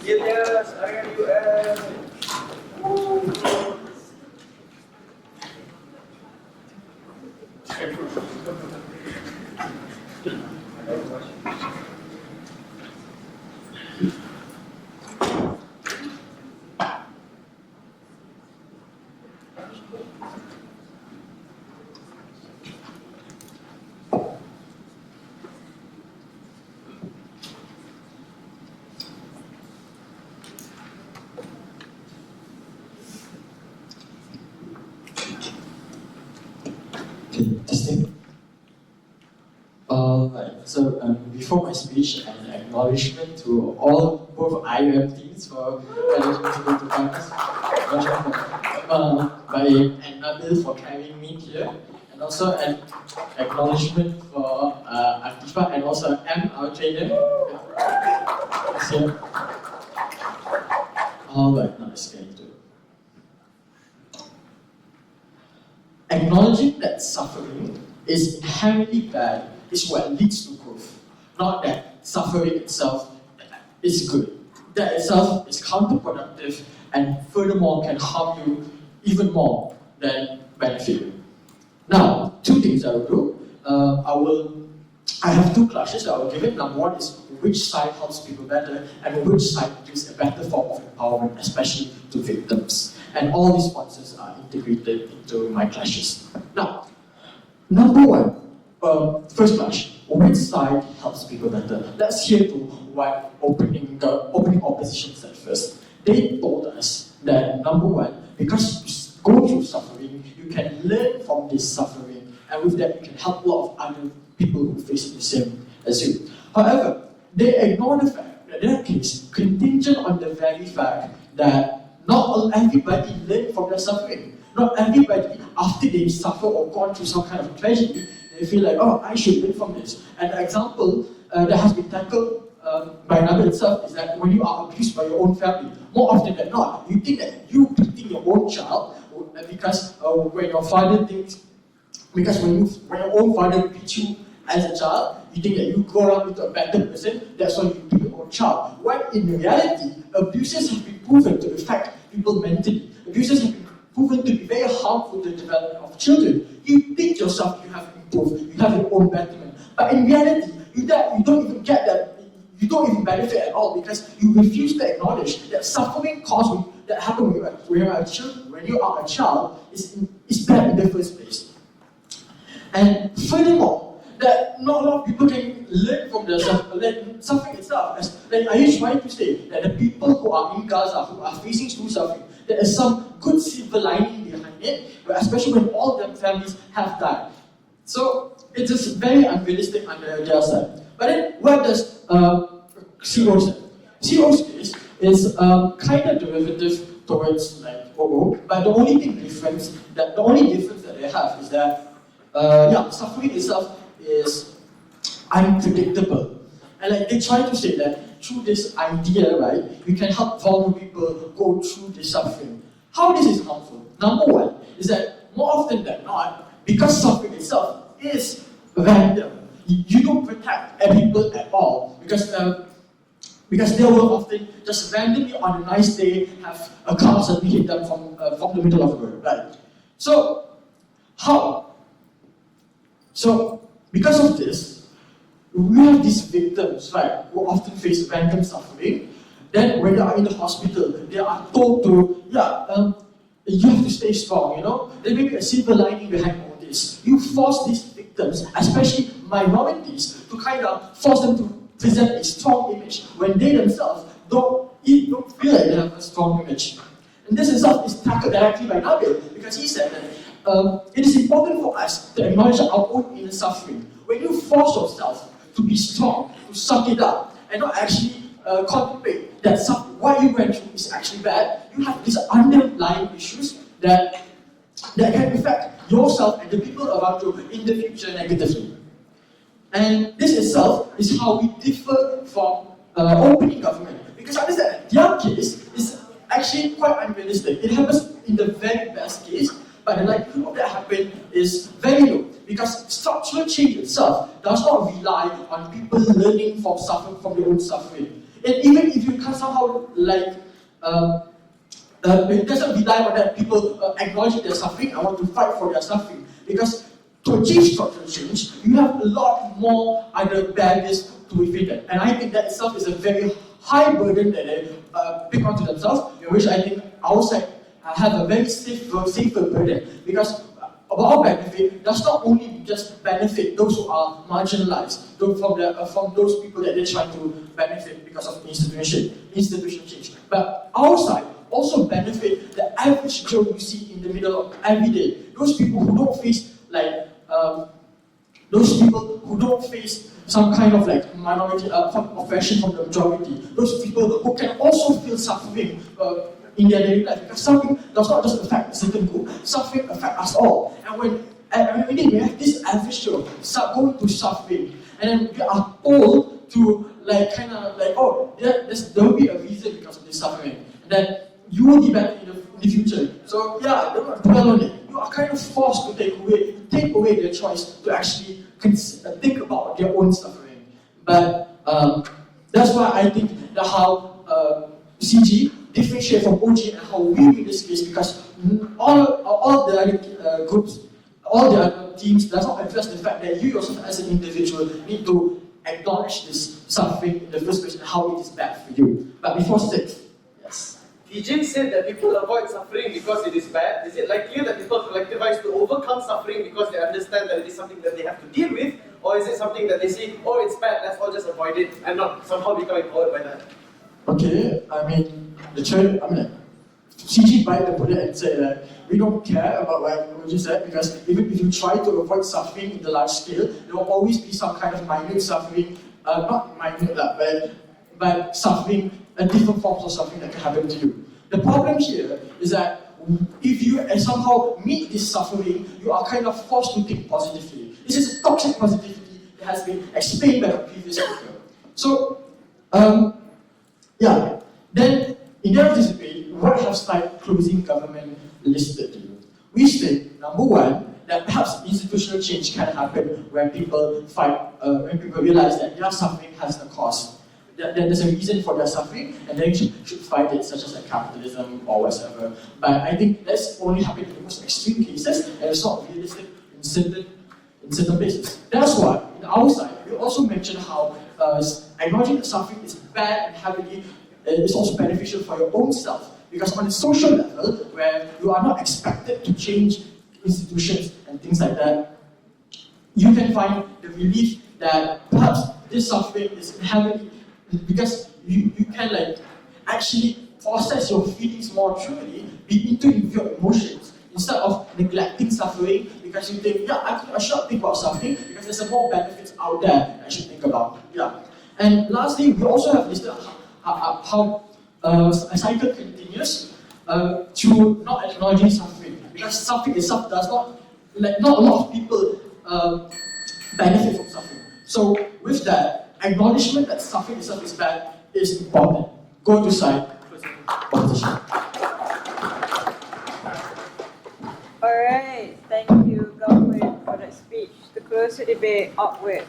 Ilyas, IIUM. Testing. So before my speech, an acknowledgement to all both IIUM teams for managing to go to finals, by and Nabil for carrying me here, and also an acknowledgement for Atifa and also our trainer. Yes, here. Alright, now let's get into it. Acknowledging that suffering is inherently bad is what leads to growth, not that suffering itself is good. That itself is counterproductive and furthermore can harm you even more than benefit you. Now, two things I will do. I have two classes that I will give it. Number one is which side helps people better and which side gives a better form of empowerment, especially to victims. And all these sponsors are integrated into my classes. Now, number one, first clash, which side helps people better? Let's hear to what the opening opposition said first. They told us that number one, because you go through suffering, you can learn from this suffering, and with that you can help a lot of other people who face the same as you. However, they ignore the fact that in that case, contingent on the very fact that not everybody learned from their suffering. not everybody, after they suffer or gone through some kind of tragedy, they feel like, oh, I should learn from this. And the example that has been tackled by Nabil itself is that when you are abused by your own family, more often than not, you think that you beating your own child because when your father thinks, because when your own father beats you as a child, you think that you grow up into a better person, that's why you beat your own child. When in reality, abuses have been proven to affect people mentally. Abuses have been proven to be very harmful to the development of children. You think yourself you have improved, you have your own betterment, but in reality, you don't even get that. You don't even benefit at all because you refuse to acknowledge that suffering that happens when you are a child is bad in the first place. And furthermore, that not a lot of people can learn from the suffering itself. Are you trying to say that the people who are in Gaza, who are facing through suffering, there is some good silver lining behind it, especially when all their families have died? So it is very unrealistic on their side. But then, what does CO say? CO's case is kind of derivative towards like OO, but the only difference that they have is that suffering itself is unpredictable, and like they try to say that through this idea, right, we can help vulnerable people go through this suffering. How this is harmful? Number one is that more often than not, because suffering itself is random. You don't protect people at all because they will often just randomly on a nice day have a car suddenly hit them from the middle of the road, right? So how? So because of this, we have these victims, right, who often face random suffering. Then when they are in the hospital, they are told to you have to stay strong. You know, there may be a silver lining behind all this. You force these victims, especially minorities, to kind of force them to present a strong image when they themselves don't feel like they have a strong image. And this itself is tackled directly by Nabil because he said that it is important for us to acknowledge our own inner suffering. When you force yourself to be strong, to suck it up, and not actually contemplate that what you went through is actually bad, you have these underlying issues that can affect yourself and the people around you in the future negatively. And this itself is how we differ from opening government. Because understand, their case is actually quite unrealistic. It happens in the very best case, but the likelihood of that happening is very low. Because structural change itself does not rely on people learning from their own suffering. And even if you can somehow it doesn't rely on that people acknowledge their suffering and want to fight for their suffering. Because to achieve structural change, you have a lot more other barriers to evade that. And I think that itself is a very high burden that they pick onto themselves, which I think our side have a very safer burden, because our benefit does not only just benefit those who are marginalized from those people that they're trying to benefit because of institution change, but our side also benefit the average Joe you see in the middle of every day. Those people who don't face some kind of minority oppression from the majority. Those people who can also feel suffering in their daily life, because suffering does not just affect a certain group, suffering affects us all. And when every day we have this average Joe going through suffering, and then we are told to there will be a reason because of this suffering, and then you will be better in the future. So yeah, don't dwell on it. You are kind of forced to take away their choice to actually think about their own suffering. But that's why I think that how CG differentiate from OG and how we in this case, because all the other groups, all the other teams does not address the fact that you yourself as an individual need to acknowledge this suffering in the first place and how it is bad for you. But before 6, yes. Tijin said that people avoid suffering because it is bad. Is it likely that people collectivize to overcome suffering because they understand that it is something that they have to deal with? Or is it something that they say, oh, it's bad, let's all just avoid it and not somehow become empowered by that? Okay, CG bite the bullet and say that we don't care about what you said, because even if you try to avoid suffering in the large scale, there will always be some kind of minute suffering, not minute, but suffering, different forms of suffering that can happen to you. The problem here is that if you somehow meet this suffering, you are kind of forced to think positively. This is a toxic positivity that has been explained by the previous speaker. So, yeah, then in the end of this debate, what have slight closing government listed to you? We state, number one, that perhaps institutional change can happen when people when people realize that their suffering has a cost. That there's a reason for their suffering, and then should fight it, such as like capitalism or whatever. But I think that's only happening in the most extreme cases, and it's not realistic in certain places. That's why, in our side, we also mentioned how acknowledging that suffering is bad and heavily is also beneficial for your own self. Because on a social level, where you are not expected to change institutions and things like that, you can find the relief that perhaps this suffering is heavily, because you can like actually process your feelings more truly, be in tune with your emotions, instead of neglecting suffering because you think, yeah, I should not think about suffering because there's more benefits out there I should think about. Yeah. And lastly, we also have listed how a cycle continues to not acknowledging suffering, because suffering itself does not, like, not a lot of people benefit from suffering. So with that, acknowledgement that suffering itself is bad is important. Go to side opposition. Alright, thank you, Government, for that speech. To close the debate, upward.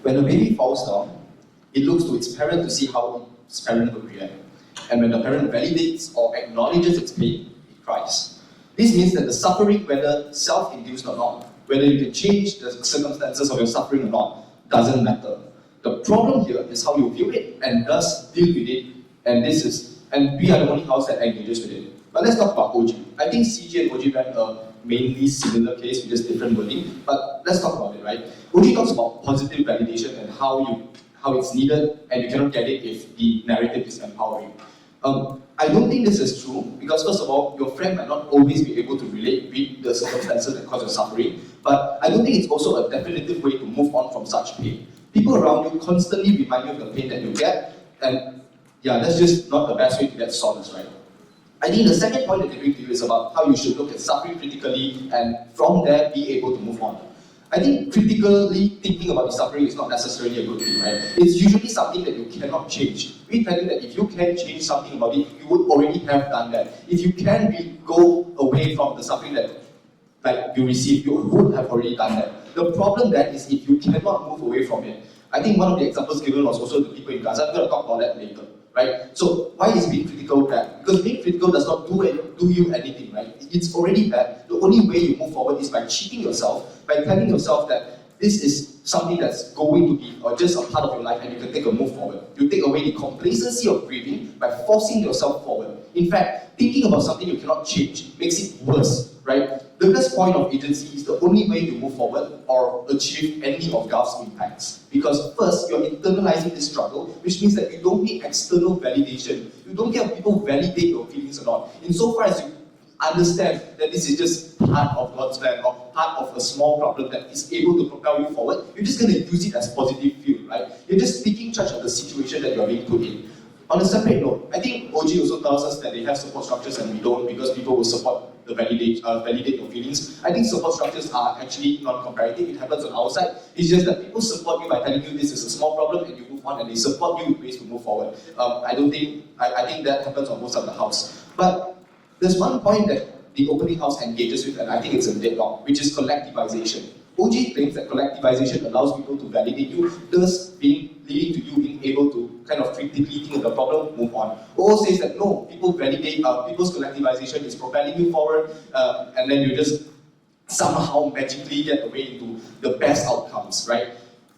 When a baby falls down, it looks to its parent to see how its parent would react. And when the parent validates or acknowledges its pain, it cries. This means that the suffering, whether self-induced or not, whether you can change the circumstances of your suffering or not, doesn't matter. The problem here is how you view it and thus deal with it, and we are the only house that engages with it. But let's talk about OG. I think CG and OG ran a mainly similar case with just different wording, but let's talk about it, right? OG talks about positive validation and how it's needed, and you cannot get it if the narrative is empowering. I don't think this is true, because first of all, your friend might not always be able to relate with the circumstances that cause your suffering, but I don't think it's also a definitive way to move on from such pain. People around you constantly remind you of the pain that you get, and yeah, that's just not the best way to get solace, right? I think the second point that they bring to you is about how you should look at suffering critically and from there be able to move on. I think critically thinking about the suffering is not necessarily a good thing, right? It's usually something that you cannot change. We tell you that if you can change something about it, you would already have done that. If you can really go away from the suffering that you receive, you would have already done that. The problem then is if you cannot move away from it. I think one of the examples given was also the people in Gaza. I'm going to talk about that later, right? So why is being critical bad? Because being critical does not do you anything, right? It's already bad. The only way you move forward is by cheating yourself, by telling yourself that this is something that's going to be or just a part of your life and you can take a move forward. You take away the complacency of grieving by forcing yourself forward. In fact, thinking about something you cannot change makes it worse, right? The best point of agency is the only way you move forward or achieve any of Gulf's impacts. Because first, you're internalizing this struggle, which means that you don't need external validation. You don't care if people validate your feelings or not. Insofar as you understand that this is just part of God's plan or part of a small problem that is able to propel you forward, you're just going to use it as positive fuel, right? You're just taking charge of the situation that you're being put in. On a separate note, I think OG also tells us that they have support structures and we don't, because people will support the validate your feelings. I think support structures are actually non-comparative. It happens on our side. It's just that people support you by telling you this is a small problem and you move on, and they support you with ways to move forward. I think that happens on most of the house. But there's one point that the opening house engages with, and I think it's a deadlock, which is collectivization. OG claims that collectivization allows people to validate you, thus leading to you being able to kind of critically think of the problem, move on. O says that no, people's collectivization is propelling you forward, and then you just somehow magically get the way into the best outcomes, right?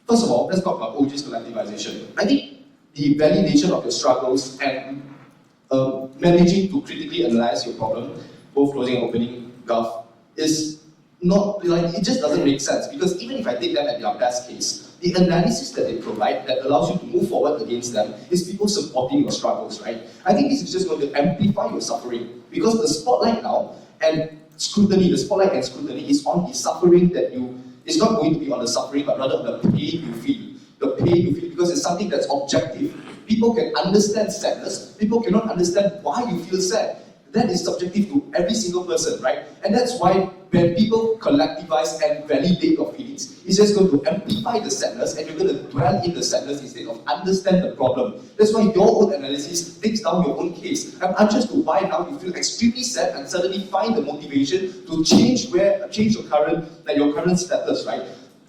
First of all, let's talk about OG's collectivization. I think the validation of your struggles and managing to critically analyze your problem, both closing and opening Gulf, is not, like, it just doesn't make sense, because even if I take them at their best case, The analysis that they provide that allows you to move forward against them is people supporting your struggles, right? I think this is just going to amplify your suffering because the spotlight now and scrutiny, the spotlight and scrutiny is on the suffering that it's not going to be on the suffering, but rather on the pain you feel. The pain you feel because it's something that's objective. People can understand sadness, people cannot understand why you feel sad. That is subjective to every single person, right? And that's why when people collectivize and validate your feelings, it's just going to amplify the sadness and you're going to dwell in the sadness instead of understand the problem. That's why your own analysis takes down your own case. I'm anxious to why now you feel extremely sad and suddenly find the motivation to change your current status, right?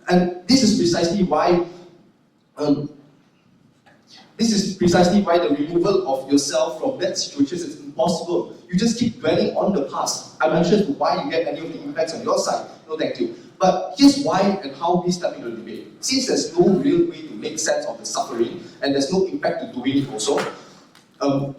And this is precisely why the removal of yourself from that situation is impossible. You just keep dwelling on the past. I'm unsure to why you get any of the impacts on your side. No, thank you. But here's why and how we step into the debate. Since there's no real way to make sense of the suffering, and there's no impact to doing it also, the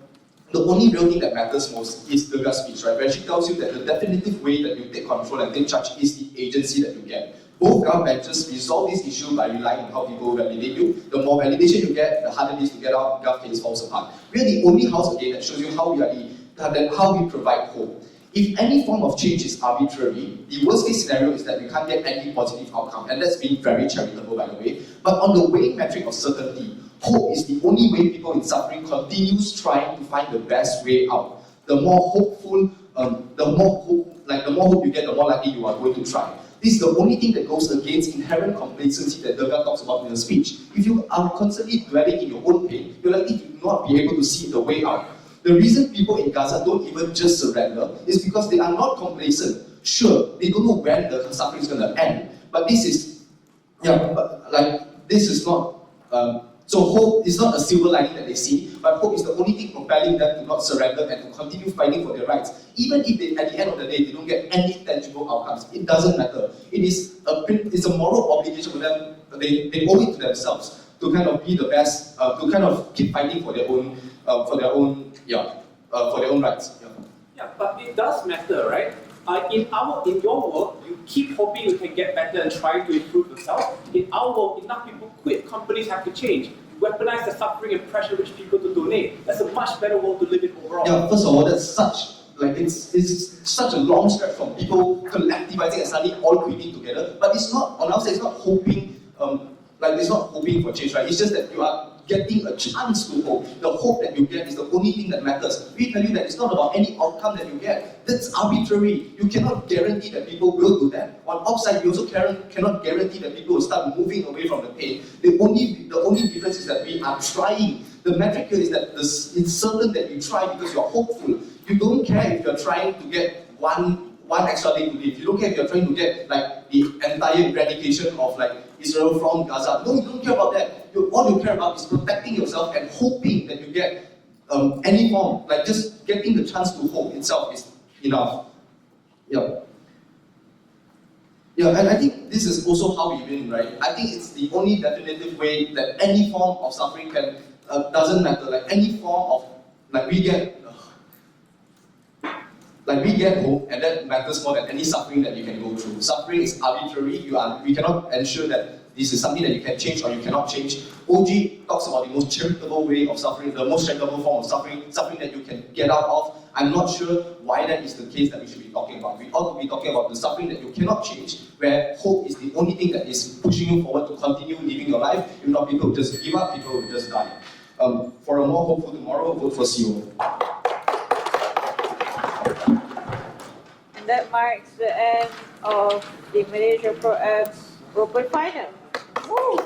only real thing that matters most is Durgha's speech, right? Where she tells you that the definitive way that you take control and take charge is the agency that you get. Both governments resolve this issue by relying on how people validate you. The more validation you get, the harder it is to get out. Gov case falls apart. We are the only house again that shows you how we provide hope. If any form of change is arbitrary, the worst case scenario is that we can't get any positive outcome, and that's being very charitable, by the way. But on the weighing metric of certainty, hope is the only way people in suffering continues trying to find the best way out. The more hope you get, the more likely you are going to try. This is the only thing that goes against inherent complacency that Durgha talks about in her speech. If you are constantly dwelling in your own pain, you're likely to not be able to see the way out. The reason people in Gaza don't even just surrender is because they are not complacent. Sure, they don't know when the suffering is going to end, but this is not. So hope is not a silver lining that they see, but hope is the only thing propelling them to not surrender and to continue fighting for their rights. Even if they, at the end of the day, they don't get any tangible outcomes, it doesn't matter. It's a moral obligation for them. They owe it to themselves to kind of be the best, to kind of keep fighting for their own rights. Yeah, but it does matter, right? In your world, you keep hoping you can get better and trying to improve yourself. In our world, enough people quit, companies have to change. Weaponize the suffering and pressure rich people to donate. That's a much better world to live in overall. Yeah, first of all, that's it's such a long stretch from people collectivizing and suddenly all quitting together. But it's not, on our side, it's not hoping, it's not hoping for change, right? It's just that you are getting a chance to hope. The hope that you get is the only thing that matters. We tell you that it's not about any outcome that you get. That's arbitrary. You cannot guarantee that people will do that. On upside, you also cannot guarantee that people will start moving away from the pain. The only difference is that we are trying. The metric here is that it's certain that you try because you're hopeful. You don't care if you're trying to get one extra day to live. You don't care if you're trying to get the entire eradication of Israel from Gaza. No, you don't care about that. All you care about is protecting yourself and hoping that you get any form, just getting the chance to hope itself is enough. Yeah, and I think this is also how we win, right? I think it's the only definitive way that any form of suffering doesn't matter. Any form of, we get hope, and that matters more than any suffering that you can go through. Suffering is arbitrary. We cannot ensure that this is something that you can change or you cannot change. OG talks about the most charitable way of suffering, the most charitable form of suffering that you can get out of. I'm not sure why that is the case that we should be talking about. We ought to be talking about the suffering that you cannot change, where hope is the only thing that is pushing you forward to continue living your life. If not, people will just give up, people will just die. For a more hopeful tomorrow, vote for CO. And that marks the end of the Malaysia Pro Apps Open Final. Woo!